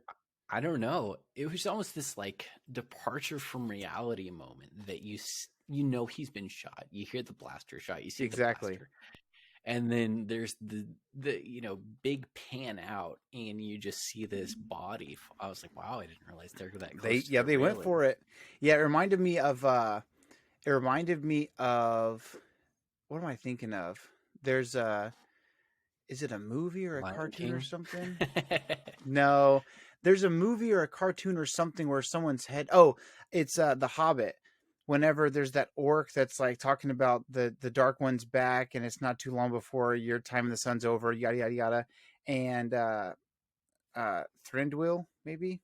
I don't know. It was almost this like departure from reality moment that he's been shot. You hear the blaster shot. You see the Exactly. blaster, and then there's the big pan out, and you just see this body. I was like, wow, I didn't realize they're that close to the They went railing. for it. Yeah, it reminded me of what am I thinking of? There's is it a movie or a Lion cartoon or King. something? No, there's a movie or a cartoon or something where someone's head. Oh, it's The Hobbit. Whenever there's that orc that's like talking about the Dark One's back, and it's not too long before your time in the sun's over, yada yada yada, and Thranduil, maybe.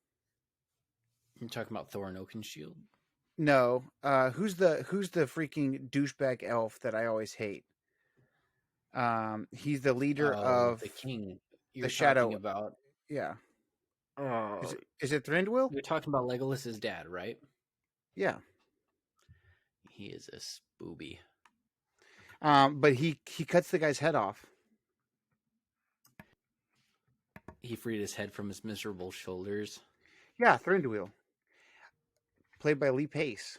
You're talking about Thor and Oakenshield? No, who's the freaking douchebag elf that I always hate? He's the leader Oh, of the king. the You're talking Shadow. about. Yeah, Oh, is it Thranduil? you're talking about Legolas's dad, right? Yeah. He is a spooby. But he cuts the guy's head off. He freed his head from his miserable shoulders. Yeah, Thranduil, played by Lee Pace.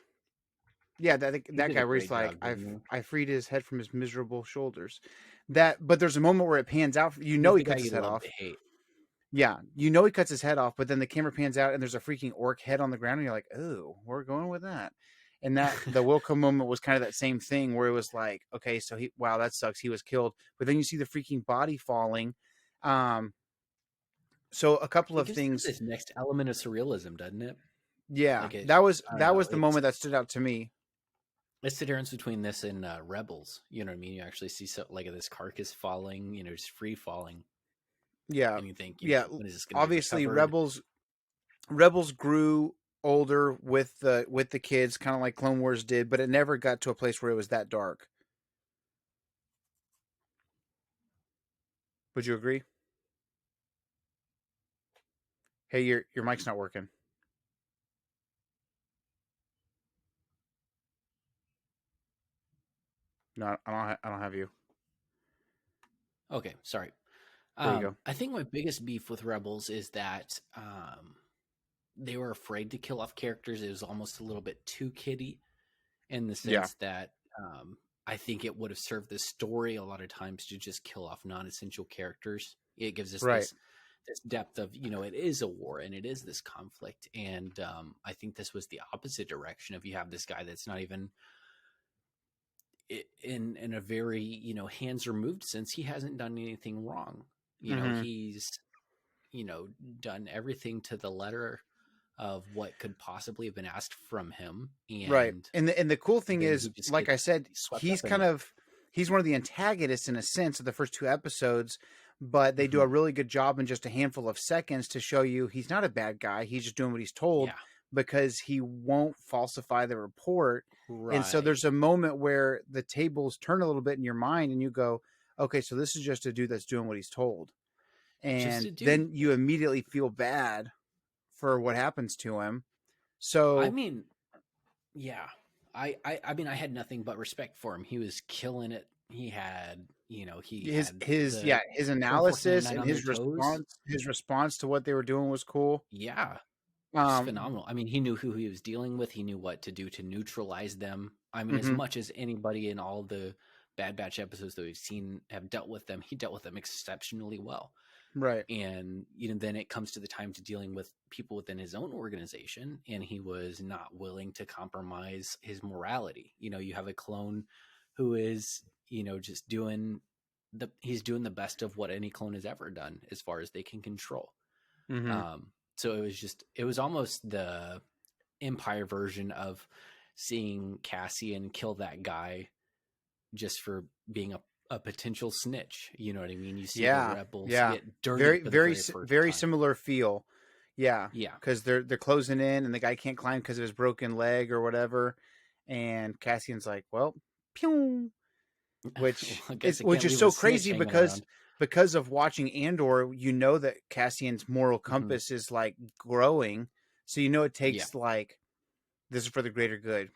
Yeah, He that did guy a where he's great like, job, didn't he? I freed his head from his miserable shoulders. But there's a moment where it pans out. You know, He's he the guy cuts you his head love off. to hate. Yeah, you know he cuts his head off, but then the camera pans out and there's a freaking orc head on the ground, and you're like, oh, we're going with that. And that the Wilco moment was kind of that same thing where it was like, okay, so wow, that sucks. He was killed, but then you see the freaking body falling. Um, so a couple It of gives it things. this next element of surrealism, doesn't it? Yeah, Like it, I don't that know. was the moment that stood out to me. It's the difference between this and Rebels. You know what I mean? You actually see like this carcass falling, just free falling, Yeah, and you think, yeah. when is this going to be Obviously, recovered? Rebels grew older with the kids, kind of like Clone Wars did, but it never got to a place where it was that dark. Would you agree? Hey, your mic's not working. No, I don't have you. Okay, sorry. There you go. I think my biggest beef with Rebels is that they were afraid to kill off characters. It was almost a little bit too kiddie in the Yeah. sense that I think it would have served the story a lot of times to just kill off non-essential characters. It gives us Right. this depth of, it is a war and it is this conflict. And I think this was the opposite direction of, you have this guy that's not even in a very, hands removed sense. He hasn't done anything wrong. Mm-hmm. He's, done everything to the letter of what could possibly have been asked from him. Right. And And the cool thing then he is, just like I gets said, swept up in it. he's one of the antagonists in a sense of the first two episodes, but they do Mhm. a really good job in just a handful of seconds to show you he's not a bad guy. He's just doing what he's told Yeah. because he won't falsify the report. And so Right. there's a moment where the tables turn a little bit in your mind and you go, okay, so this is just a dude that's doing what he's told. Just And a dude. then you immediately feel bad for what happens to him. I So mean, yeah. I mean, I had nothing but respect for him. He was killing it. He had, he had the his Clone Force analysis 99 and on their toes. his response to what they were doing was cool. Yeah. Just Um, phenomenal. I mean, he knew who he was dealing with. He knew what to do to neutralize them. I mean, as mhm, much as anybody in all the Bad Batch episodes that we've seen have dealt with them, he dealt with them exceptionally well. right. And then it comes to the time to dealing with people within his own organization, and he was not willing to compromise his morality. You have a clone who is, just he's doing the best of what any clone has ever done as far as they can control. Hmm. So it was almost the Empire version of seeing Cassian kill that guy just for being a potential snitch. You know what I mean? You see the Yeah, rebels yeah. get dirty for the very first Very time. similar feel. Yeah, Yeah. because they're closing in, and the guy can't climb because of his broken leg or whatever. And Cassian's like, "Well, pew," Well, I guess I which can't is leave so a snitch crazy hanging around. because of watching Andor, you know that Cassian's moral Hmm. compass is like growing, so you know it Yeah. takes like this is for the greater good.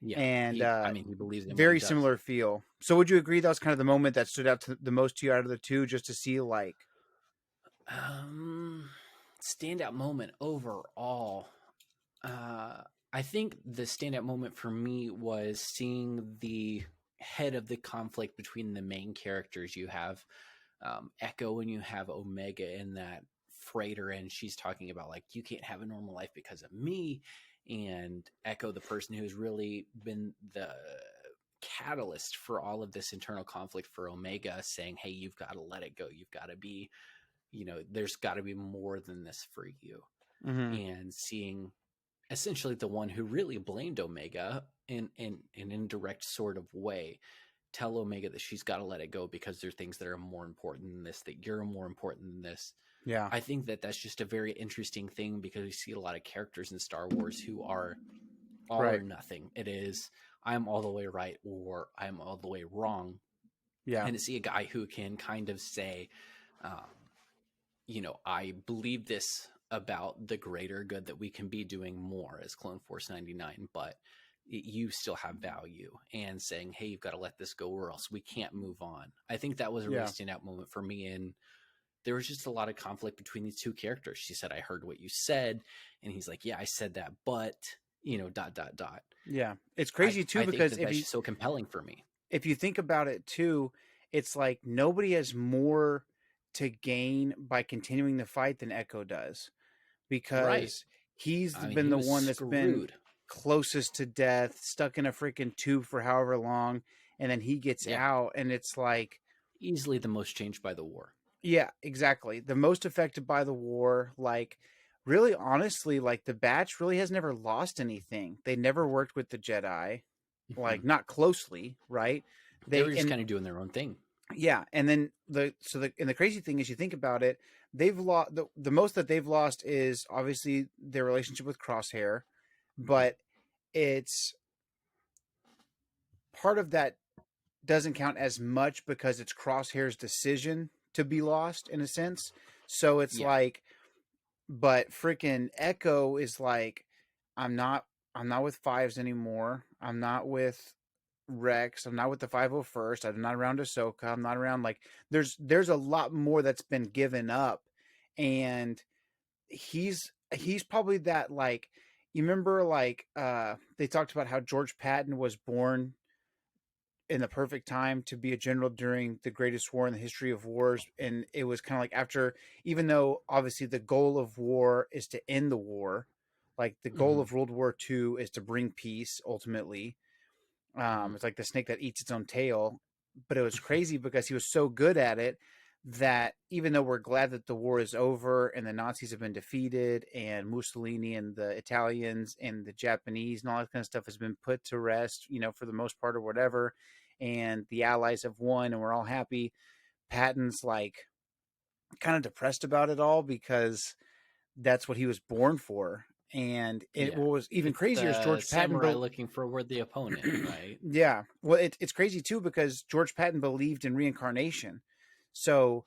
Yeah. And He believes in what he very does. similar feel. So would you agree that was kind of the moment that stood out to the most to you out of the two, just to see like, Um, Standout moment overall. I think the standout moment for me was seeing the head of the conflict between the main characters. You have Echo and you have Omega in that freighter, and she's talking about, like, you can't have a normal life because of me. And Echo, the person who's really been the catalyst for all of this internal conflict for Omega, saying, hey, you've got to let it go. You've got to be, there's got to be more than this for you. mm-hmm, And seeing essentially the one who really blamed Omega in an indirect sort of way tell Omega that she's got to let it go because there are things that are more important than this, that you're more important than this. yeah, I think that that's just a very interesting thing because we see a lot of characters in Star Wars who are all or right, nothing. It is, I'm all the way right or I'm all the way wrong. yeah, And to see a guy who can kind of say, um, I believe this about the greater good, that we can be doing more as Clone Force 99, but you still have value, and saying, hey, you've got to let this go or else we can't move on. I think that was a really yeah, standout moment for me. And there was just a lot of conflict between these two characters. She said, I heard what you said. And he's like, yeah, I said that, but dot dot dot. Yeah, it's crazy too I think because that that's just so compelling for me. if you think about it too, it's like nobody has more to gain by continuing the fight than Echo does, Right. because he's I mean, been he the was one that's been screwed. closest to death, stuck in a freaking tube for however long, and then he gets Yeah. out, and it's like, Easily the most changed by the war. yeah, exactly, the most affected by the war. Like, really, honestly, like the Batch really has never lost anything. They never worked with the Jedi, Hmm. like not closely, right? They They were just and kind of doing their own thing. Yeah, and then the crazy thing is, you think about it, they've lost the most that they've lost is obviously their relationship with Crosshair, Hmm. but it's part of that doesn't count as much because it's Crosshair's decision to be lost in a sense. So it's Yeah. like, but freaking Echo is like, I'm not I'm not with Fives anymore. I'm not with Rex. I'm not with the 501st. I'm not around Ahsoka. I'm not around, like, there's a lot more that's been given up, and he's probably that, like, you remember, like, they talked about how George Patton was born in the perfect time to be a general during the greatest war in the history of wars, and it was kind of like, after, even though obviously the goal of war is to end the war, like the goal Hmm. of World War II is to bring peace ultimately. Hmm. It's like the snake that eats its own tail. But it was crazy because he was so good at it that even though we're glad that the war is over and the Nazis have been defeated and Mussolini and the Italians and the Japanese and all that kind of stuff has been put to rest, for the most part or whatever, and the Allies have won and we're all happy, Patton's like kind of depressed about it all because that's what he was born for. And Yeah. what was even It's crazier is the George Patton. samurai looking for a worthy opponent, right? Yeah, well, it's crazy too because George Patton believed in reincarnation, so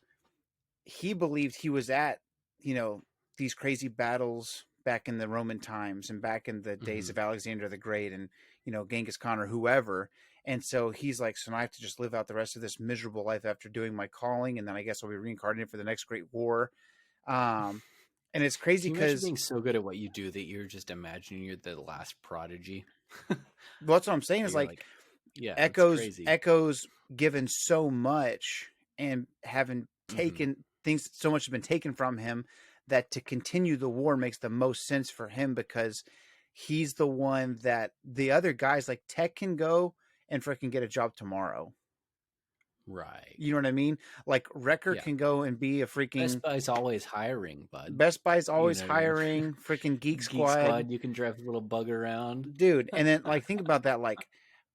he believed he was at you know these crazy battles back in the Roman times and back in the days Hmm. of Alexander the Great and Genghis Khan or whoever. And so he's like, so now I have to just live out the rest of this miserable life after doing my calling, and then I guess I'll be reincarnated for the next great war. Um, and it's crazy Can you imagine because, being so good at what you do that you're just imagining you're the last prodigy? well, that's what I'm saying That is you're like, like, yeah, that's Echoes crazy. Echoes given so much and having Hmm. taken things, so much has been taken from him, that to continue the war makes the most sense for him because he's the one that the other guys like Tech can go and freaking get a job tomorrow. Right. You know what I mean? Like Wrecker Yeah. can go and be a Best freaking Buy's always hiring, bud. Best Buy's You always know what I mean? hiring freaking Geek Geek Squad. Squad, you can drive a little bug around. Dude, and then like think about that, like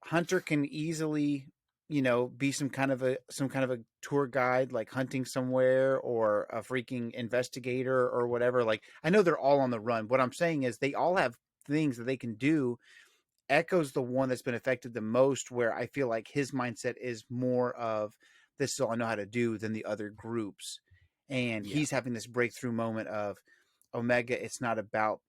Hunter can easily be some kind of a tour guide, like hunting somewhere, or a freaking investigator or whatever. Like, I know they're all on the run. What I'm saying is they all have things that they can do. Echo's the one that's been affected the most, where I feel like his mindset is more of, this is all I know how to do, than the other groups. And Yeah. he's having this breakthrough moment of, Omega, it's not about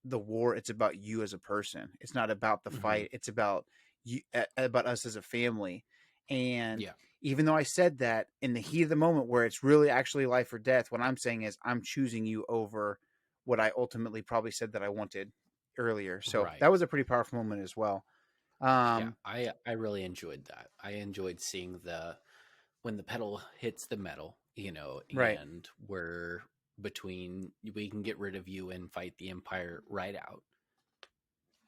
the war, it's about you as a person. It's not about the Hmm. fight, it's about you, about us as a family. And Yeah. even though I said that in the heat of the moment where it's really actually life or death, what I'm saying is I'm choosing you over what I ultimately probably said that I wanted earlier. So Right. that was a pretty powerful moment as well. Yeah. um I really enjoyed that. I enjoyed seeing the when the pedal hits the metal, right, and we're between we can get rid of you and fight the Empire right out.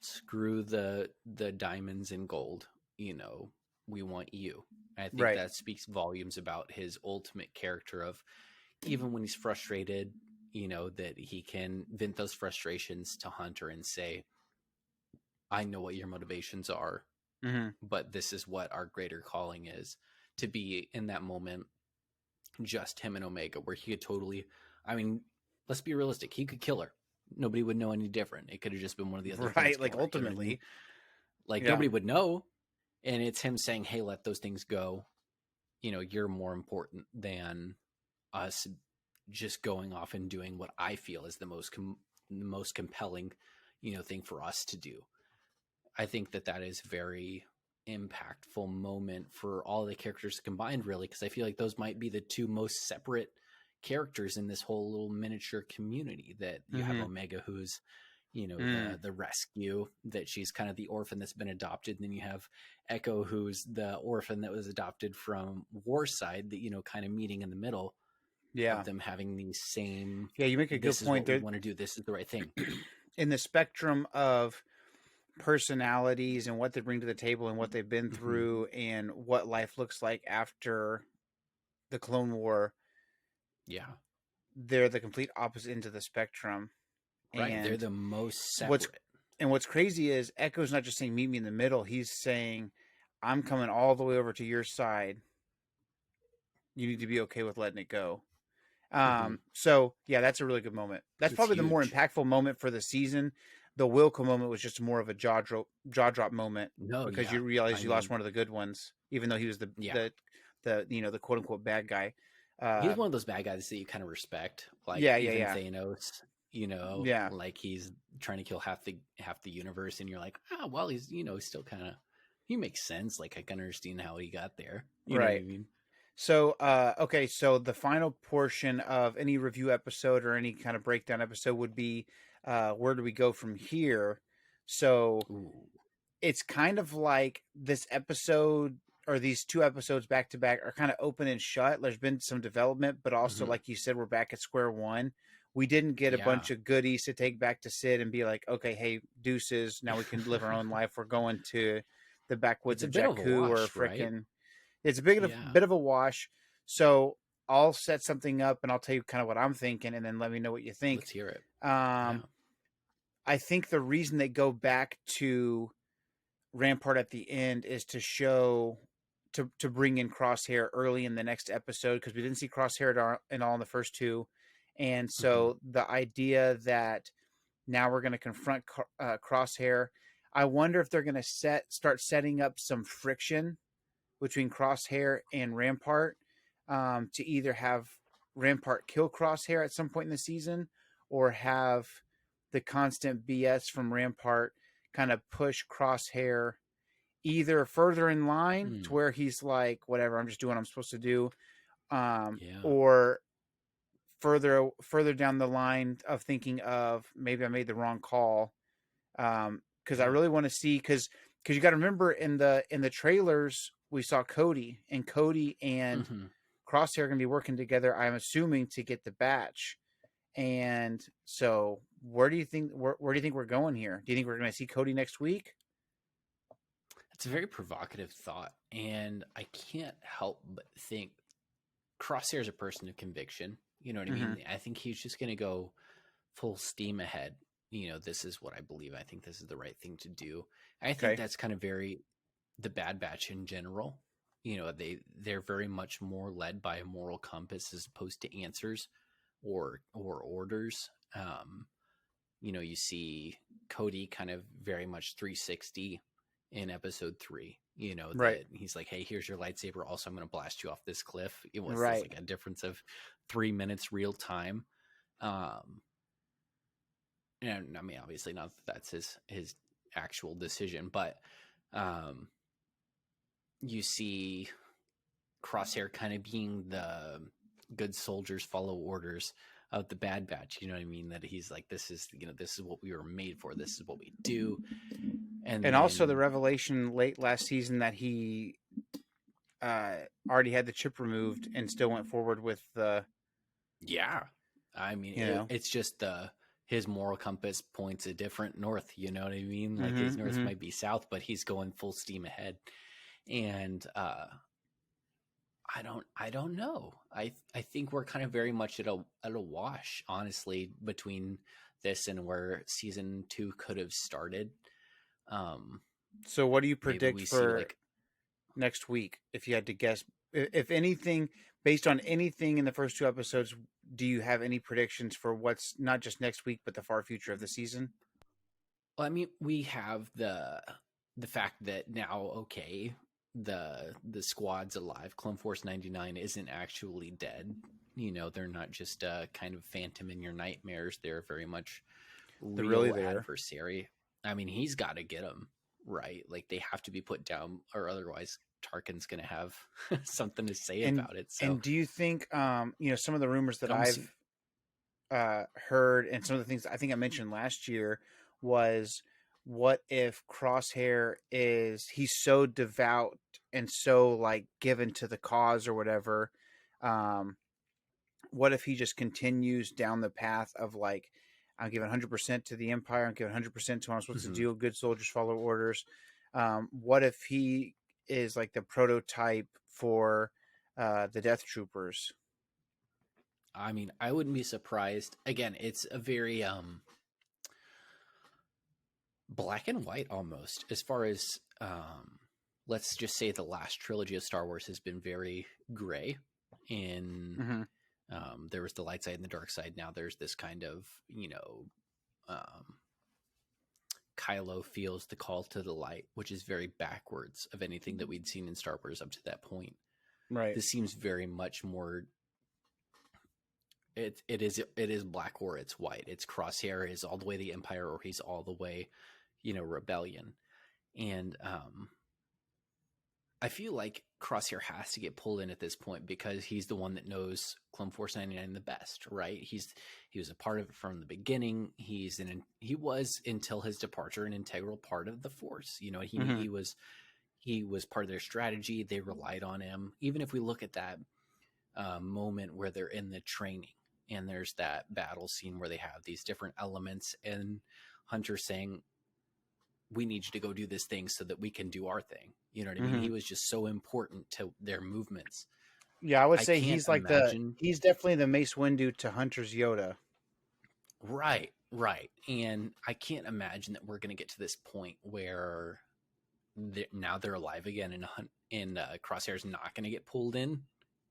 Screw the diamonds and gold, we want you. I think right, that speaks volumes about his ultimate character of even when he's frustrated, that he can vent those frustrations to Hunter and say, I know what your motivations are, hmm, but this is what our greater calling is, to be in that moment just him and Omega, where he could totally, I mean, let's be realistic, he could kill her. Nobody would know any different. It could have just been one of the other things right, like kill her. You know what I mean? ultimately, Like yeah, nobody would know. And it's him saying, hey, let those things go. You're more important than us just going off and doing what I feel is the most compelling, thing for us to do. I think that is very impactful moment for all the characters combined, really, because I feel like those might be the two most separate characters in this whole little miniature community. That you have hmm, Omega, who's the rescue, that she's kind of the orphan that's been adopted. And then you have Echo, who's the orphan that was adopted from Warside, that, kind of meeting in the middle of them having the same. Yeah, you make a good point there. there. We want to do. This is the right thing. In the spectrum of personalities and what they bring to the table and what they've been through and what life looks like after the Clone War. Yeah. They're the complete opposite end of the spectrum. Right. And they're the most separate. What's crazy is Echo's not just saying, meet me in the middle. He's saying, I'm coming all the way over to your side. You need to be okay with letting it go. So yeah, that's a really good moment. That's probably the more impactful moment for the season. The Wilco moment was just more of a jaw drop moment. Because you realize you lost one of the good ones, even though he was the the quote unquote bad guy. He's one of those bad guys that you kind of respect, like Thanos. Like he's trying to kill half the universe, and you're like, well, he's still kind of, he makes sense. Like I can understand how he got there. You know what I mean? So, okay, so the final portion of any review episode or any kind of breakdown episode would be, where do we go from here? So it's kind of like this episode or these two episodes back to back are kind of open and shut. There's been some development, but also, like you said, we're back at square one. We didn't get a bunch of goodies to take back to Sid and be like, okay, hey, deuces, now we can live our own life. We're going to the backwoods of Jakku or frickin'. Right? It's a bit of a wash. So I'll set something up and I'll tell you kind of what I'm thinking, and then let me know what you think. Let's hear it. I think the reason they go back to Rampart at the end is to show, to bring in Crosshair early in the next episode, because we didn't see Crosshair at all in the first two. And so the idea that now we're going to confront Crosshair, I wonder if they're going to start setting up some friction between Crosshair and Rampart, to either have Rampart kill Crosshair at some point in the season, or have the constant BS from Rampart kind of push Crosshair either further in line to where he's like, whatever, I'm just doing what I'm supposed to do, or further down the line of thinking of, maybe I made the wrong call, because I really want to see, because you got to remember in the trailers we saw Cody and Crosshair are going to be working together, I'm assuming, to get the batch. And so where do you think we're going here? Do you think we're going to see Cody next week? It's a very provocative thought, and I can't help but think Crosshair's a person of conviction. You know what I mean? I think he's just going to go full steam ahead. This is what I believe. I think this is the right thing to do. I think that's kind of the Bad Batch in general. They're very much more led by a moral compass as opposed to answers or orders. You see Cody kind of very much 360 in episode 3. That he's like, hey, here's your lightsaber. Also, I'm going to blast you off this cliff. It was like a difference of 3 minutes real time. And I mean, obviously not that that's his actual decision, but you see Crosshair kind of being the good soldiers follow orders of the Bad Batch. You know what I mean? That he's like, this is what we were made for. This is what we do. And then, also the revelation late last season that he already had the chip removed and still went forward with the. Yeah. I mean, it's just his moral compass points a different north. You know what I mean? Like his north might be south, but he's going full steam ahead. And I don't know. I think we're kind of very much at a wash, honestly, between this and where season 2 could have started. So what do you predict for next week? If you had to guess, if anything, based on anything in the first 2 episodes, do you have any predictions for what's not just next week, but the far future of the season? Well, I mean, we have the fact that now, the squad's alive. Clone Force 99 isn't actually dead. They're not just kind of phantom in your nightmares. They're very much real adversary. I mean, he's got to get them right. Like they have to be put down, or otherwise Tarkin's going to have something to say about it. So, and do you think, some of the rumors that I've heard, and some of the things I think I mentioned last year was, what if Crosshair he's so devout and so like given to the cause or whatever. What if he just continues down the path of like, I'm giving 100% to the Empire, I'm giving 100% to what I'm supposed to do, good soldiers follow orders. What if he is like the prototype for the Death Troopers? I mean, I wouldn't be surprised. Again, it's a very black and white almost, as far as let's just say the last trilogy of Star Wars has been very gray. In there was the light side and the dark side. Now there's this kind of, Kylo feels the call to the light, which is very backwards of anything that we'd seen in Star Wars up to that point. Right. This seems very much more. It is black or it's white. It's Crosshair is all the way the Empire or he's all the way, rebellion. And I feel like Crosshair has to get pulled in at this point because he's the one that knows Clone Force 99 the best, right? He was a part of it from the beginning. He was until his departure an integral part of the Force. He was part of their strategy. They relied on him. Even if we look at that moment where they're in the training and there's that battle scene where they have these different elements and Hunter saying, we need you to go do this thing so that we can do our thing. You know what I mean? He was just so important to their movements. Yeah, I would say he's like he's definitely the Mace Windu to Hunter's Yoda. Right. And I can't imagine that we're going to get to this point where now they're alive again and Crosshair's not going to get pulled in.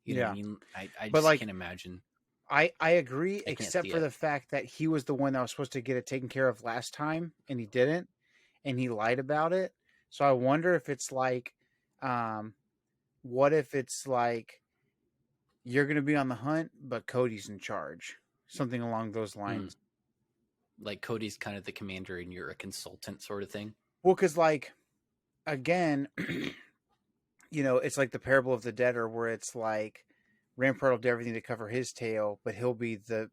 You know what I mean? I just can't imagine. I agree, except for the fact that he was the one that was supposed to get it taken care of last time, and he didn't, and he lied about it. So I wonder if it's like, what if it's like, you're going to be on the hunt, but Cody's in charge, something along those lines. Like Cody's kind of the commander, and you're a consultant, sort of thing. Well, because like, again, it's like the parable of the debtor, where it's like, Rampart will do everything to cover his tail, but he'll be the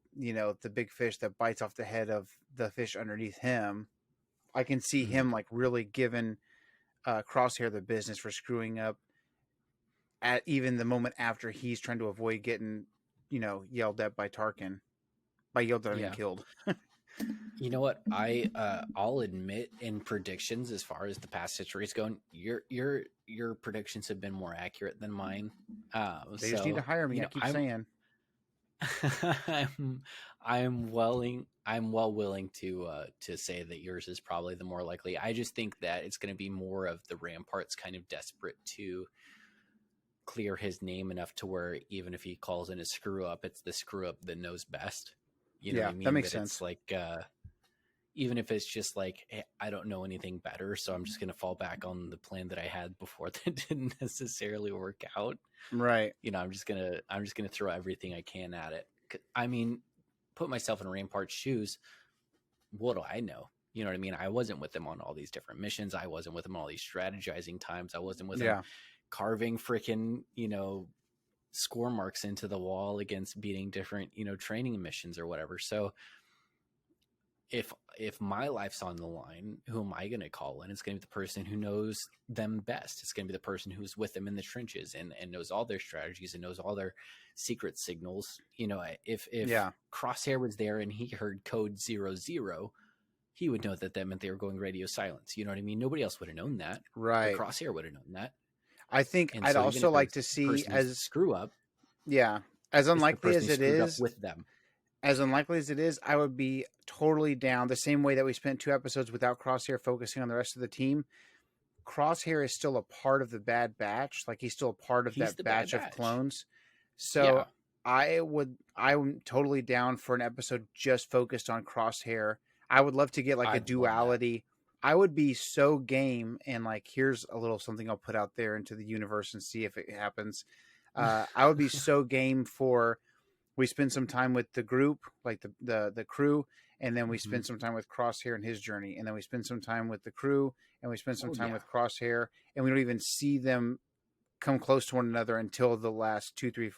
big fish that bites off the head of the fish underneath him. I can see him like really giving Crosshair the business for screwing up at even the moment after he's trying to avoid getting, yelled at by Tarkin. By yelled at, I mean killed. You know what? I'll admit in predictions, as far as the past histories go, your predictions have been more accurate than mine. They just need to hire me. I keep saying. I'm well willing to say that yours is probably the more likely. I just think that it's going to be more of the Rampart's kind of desperate to clear his name enough to where even if he calls in a screw up, it's the screw up that knows best. You know what I mean? That makes sense. It's like, even if it's just like, hey, I don't know anything better, so I'm just going to fall back on the plan that I had before that didn't necessarily work out. Right. I'm just going to throw everything I can at it. I mean, put myself in Rampart's shoes. What do I know? You know what I mean? I wasn't with him on all these different missions. I wasn't with him on all these strategizing times. I wasn't with him carving freaking, score marks into the wall against beating different, training missions or whatever. So if my life's on the line, who am I going to call in? It's going to be the person who knows them best. It's going to be the person who's with them in the trenches and knows all their strategies and knows all their secret signals. If Crosshair was there and he heard code 00, he would know that meant they were going radio silence. You know what I mean? Nobody else would have known that. Right. But Crosshair would have known that. I think I'd also like to see as screw up. Yeah. As unlikely as it is with them. As unlikely as it is, I would be totally down. The same way that we spent 2 episodes without Crosshair focusing on the rest of the team. Crosshair is still a part of the Bad Batch. Like he's still a part of that batch of clones. So I'm totally down for an episode just focused on Crosshair. I would love to get like a duality. I would be so game, and like, here's a little something I'll put out there into the universe and see if it happens. I would be so game for, we spend some time with the group, like the crew, and then we spend some time with Crosshair and his journey, and then we spend some time with the crew, and we spend some time with Crosshair, and we don't even see them come close to one another until the last 2-3,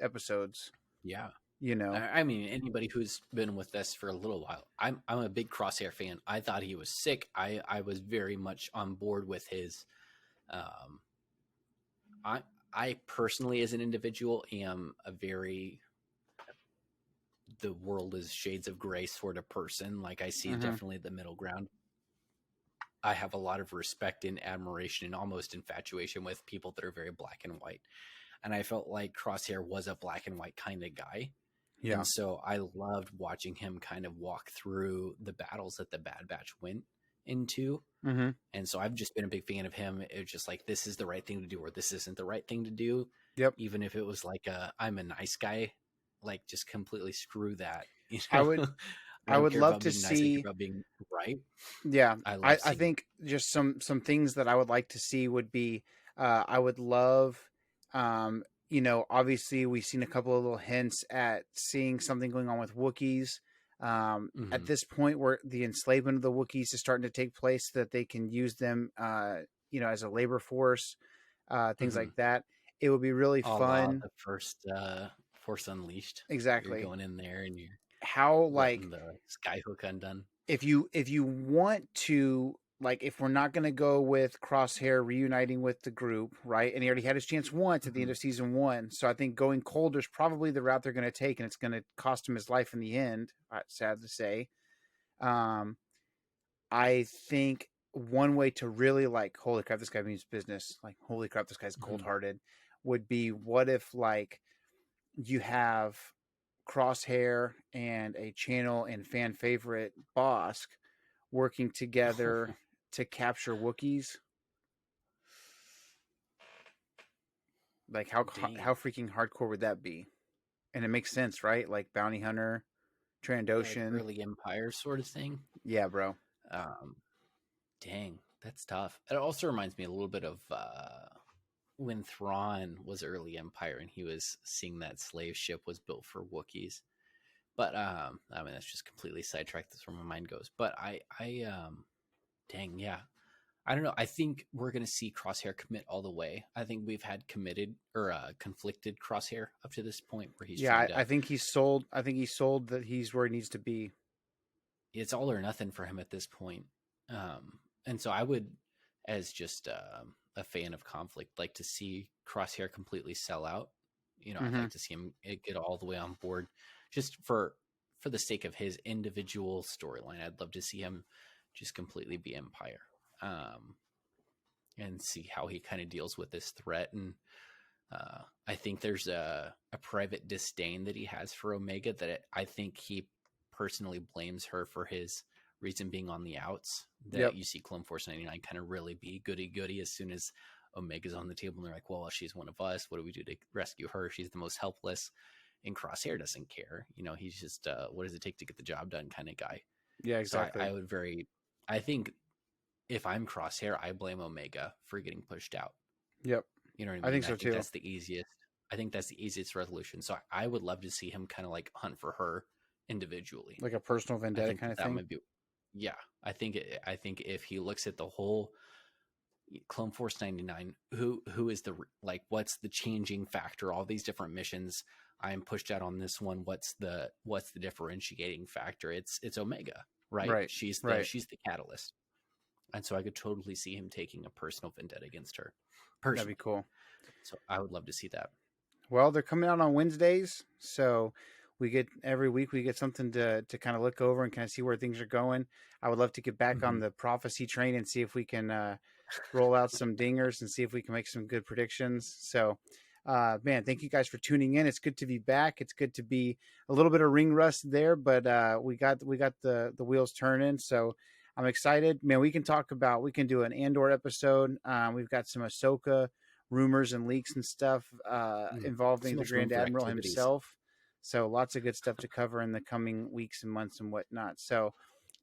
episodes. Yeah. you know. I mean, anybody who's been with us for a little while, I'm a big Crosshair fan. I thought he was sick. I was very much on board with his. Um, I personally, as an individual, am a very the world is shades of gray sort of person. Like I see Mm-hmm. definitely the middle ground. I have a lot of respect and admiration and almost infatuation with people that are very black and white. And I felt like Crosshair was a black and white kind of guy. Yeah. And so I loved watching him kind of walk through the battles that the Bad Batch went into. Mm-hmm. And so I've just been a big fan of him. It's just like, this is the right thing to do, or this isn't the right thing to do. Yep. Even if it was like I'm a nice guy, like just completely screw that. You I know, would I I don't would care love about to being nice. I care see. about being right. Yeah, I love I seeing. think just some things that I would like to see would be I would love you know, obviously we've seen a couple of little hints at seeing something going on with Wookiees. At Mhm. this point where the enslavement of the Wookiees is starting to take place so that they can use them you know, as a labor force, things Mhm. like that. It would be really A la fun. the first Force Unleashed, where you're Exactly. going in there and you're How like letting the skyhook undone. if you want to, like, if we're not going to go with Crosshair reuniting with the group, right, and he already had his chance once at the end Mhm. of season 1, so I think going colder is probably the route they're going to take, and it's going to cost him his life in the end, sad to say. um I think one way to really, like, holy crap, this guy means business, like, holy crap, this guy's Mhm. cold-hearted, would be, what if, like, you have Crosshair and a channel and fan favorite Bosk working together to capture Wookiees. Like, Dang. how freaking hardcore would that be? And it makes sense, right? Like Bounty Hunter, Yeah, like Trandoshan. early Empire sort of thing. Yeah, bro. Um, Dang, that's tough. It also reminds me a little bit of when Thrawn was early Empire and he was seeing that slave ship was built for Wookiees. But I mean that's just completely sidetracked. That's where my mind goes. But dang, yeah, I don't know. I think we're gonna see Crosshair commit all the way. I think we've had committed or conflicted Crosshair up to this point where he's Yeah, trying to. I think he's sold. I think he's sold that he's where he needs to be. It's all or nothing for him at this point. And so I would, as just a fan of conflict, like to see Crosshair completely sell out. You know, I'd Mm-hmm. like to see him get all the way on board, just for the sake of his individual storyline. I'd love to see him just completely be Empire, and see how he kind of deals with this threat. And I think there's a private disdain that he has for Omega that I think he personally blames her for his reason being on the outs. That Yep. you see Clone Force 99 kind of really be goody goody as soon as Omega's on the table and they're like, well, she's one of us. What do we do to rescue her? She's the most helpless. And Crosshair doesn't care. You know, he's just what does it take to get the job done kind of guy. Yeah, So exactly. I think if I'm Crosshair, I blame Omega for getting pushed out. Yep. You know what I I mean? think I so think too. that's the easiest. I think that's the easiest resolution. So I would love to see him kind of like hunt for her individually. Like a personal I vendetta think kind of that thing. might be, yeah. I think if he looks at the whole Clone Force 99, who is the like, what's the changing factor? All these different missions. I'm pushed out on this one. What's the differentiating factor? It's Omega, right? Right. Right. She's the catalyst, and so I could totally see him taking a personal vendetta against her, That'd be personally. cool. So I would love to see that. Well, they're coming out on Wednesdays, so we get every week we get something to kind of look over and kind of see where things are going. I would love to get back on Mhm. the prophecy train and see if we can roll out some dingers and see if we can make some good predictions. So, man, thank you guys for tuning in. It's good to be back. It's good to be a little bit of ring rust there, but we got the wheels turning. So I'm excited, man. We can do an Andor episode. We've got some Ahsoka rumors and leaks and stuff involving So the much room Grand for Admiral activities. himself. So lots of good stuff to cover in the coming weeks and months and whatnot. So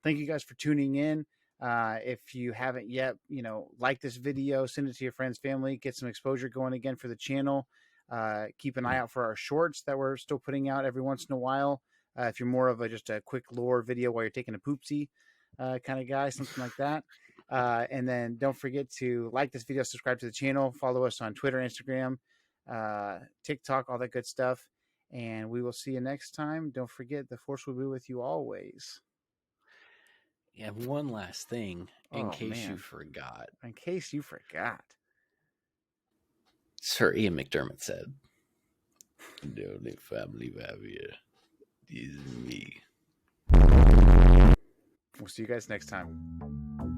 thank you guys for tuning in. If you haven't yet, you know, like this video, send it to your friends, family, get some exposure going again for the channel. Keep an eye out for our shorts that we're still putting out every once in a while. If you're more of just a quick lore video while you're taking a poopsie kind of guy, something like that. And then don't forget to like this video, subscribe to the channel, follow us on Twitter, Instagram, TikTok, all that good stuff. And we will see you next time. Don't forget, the Force will be with you always. And one last thing, in case you man. forgot. In case you forgot. Sir Ian McDermott said, "The only family we have here is me." We'll see you guys next time.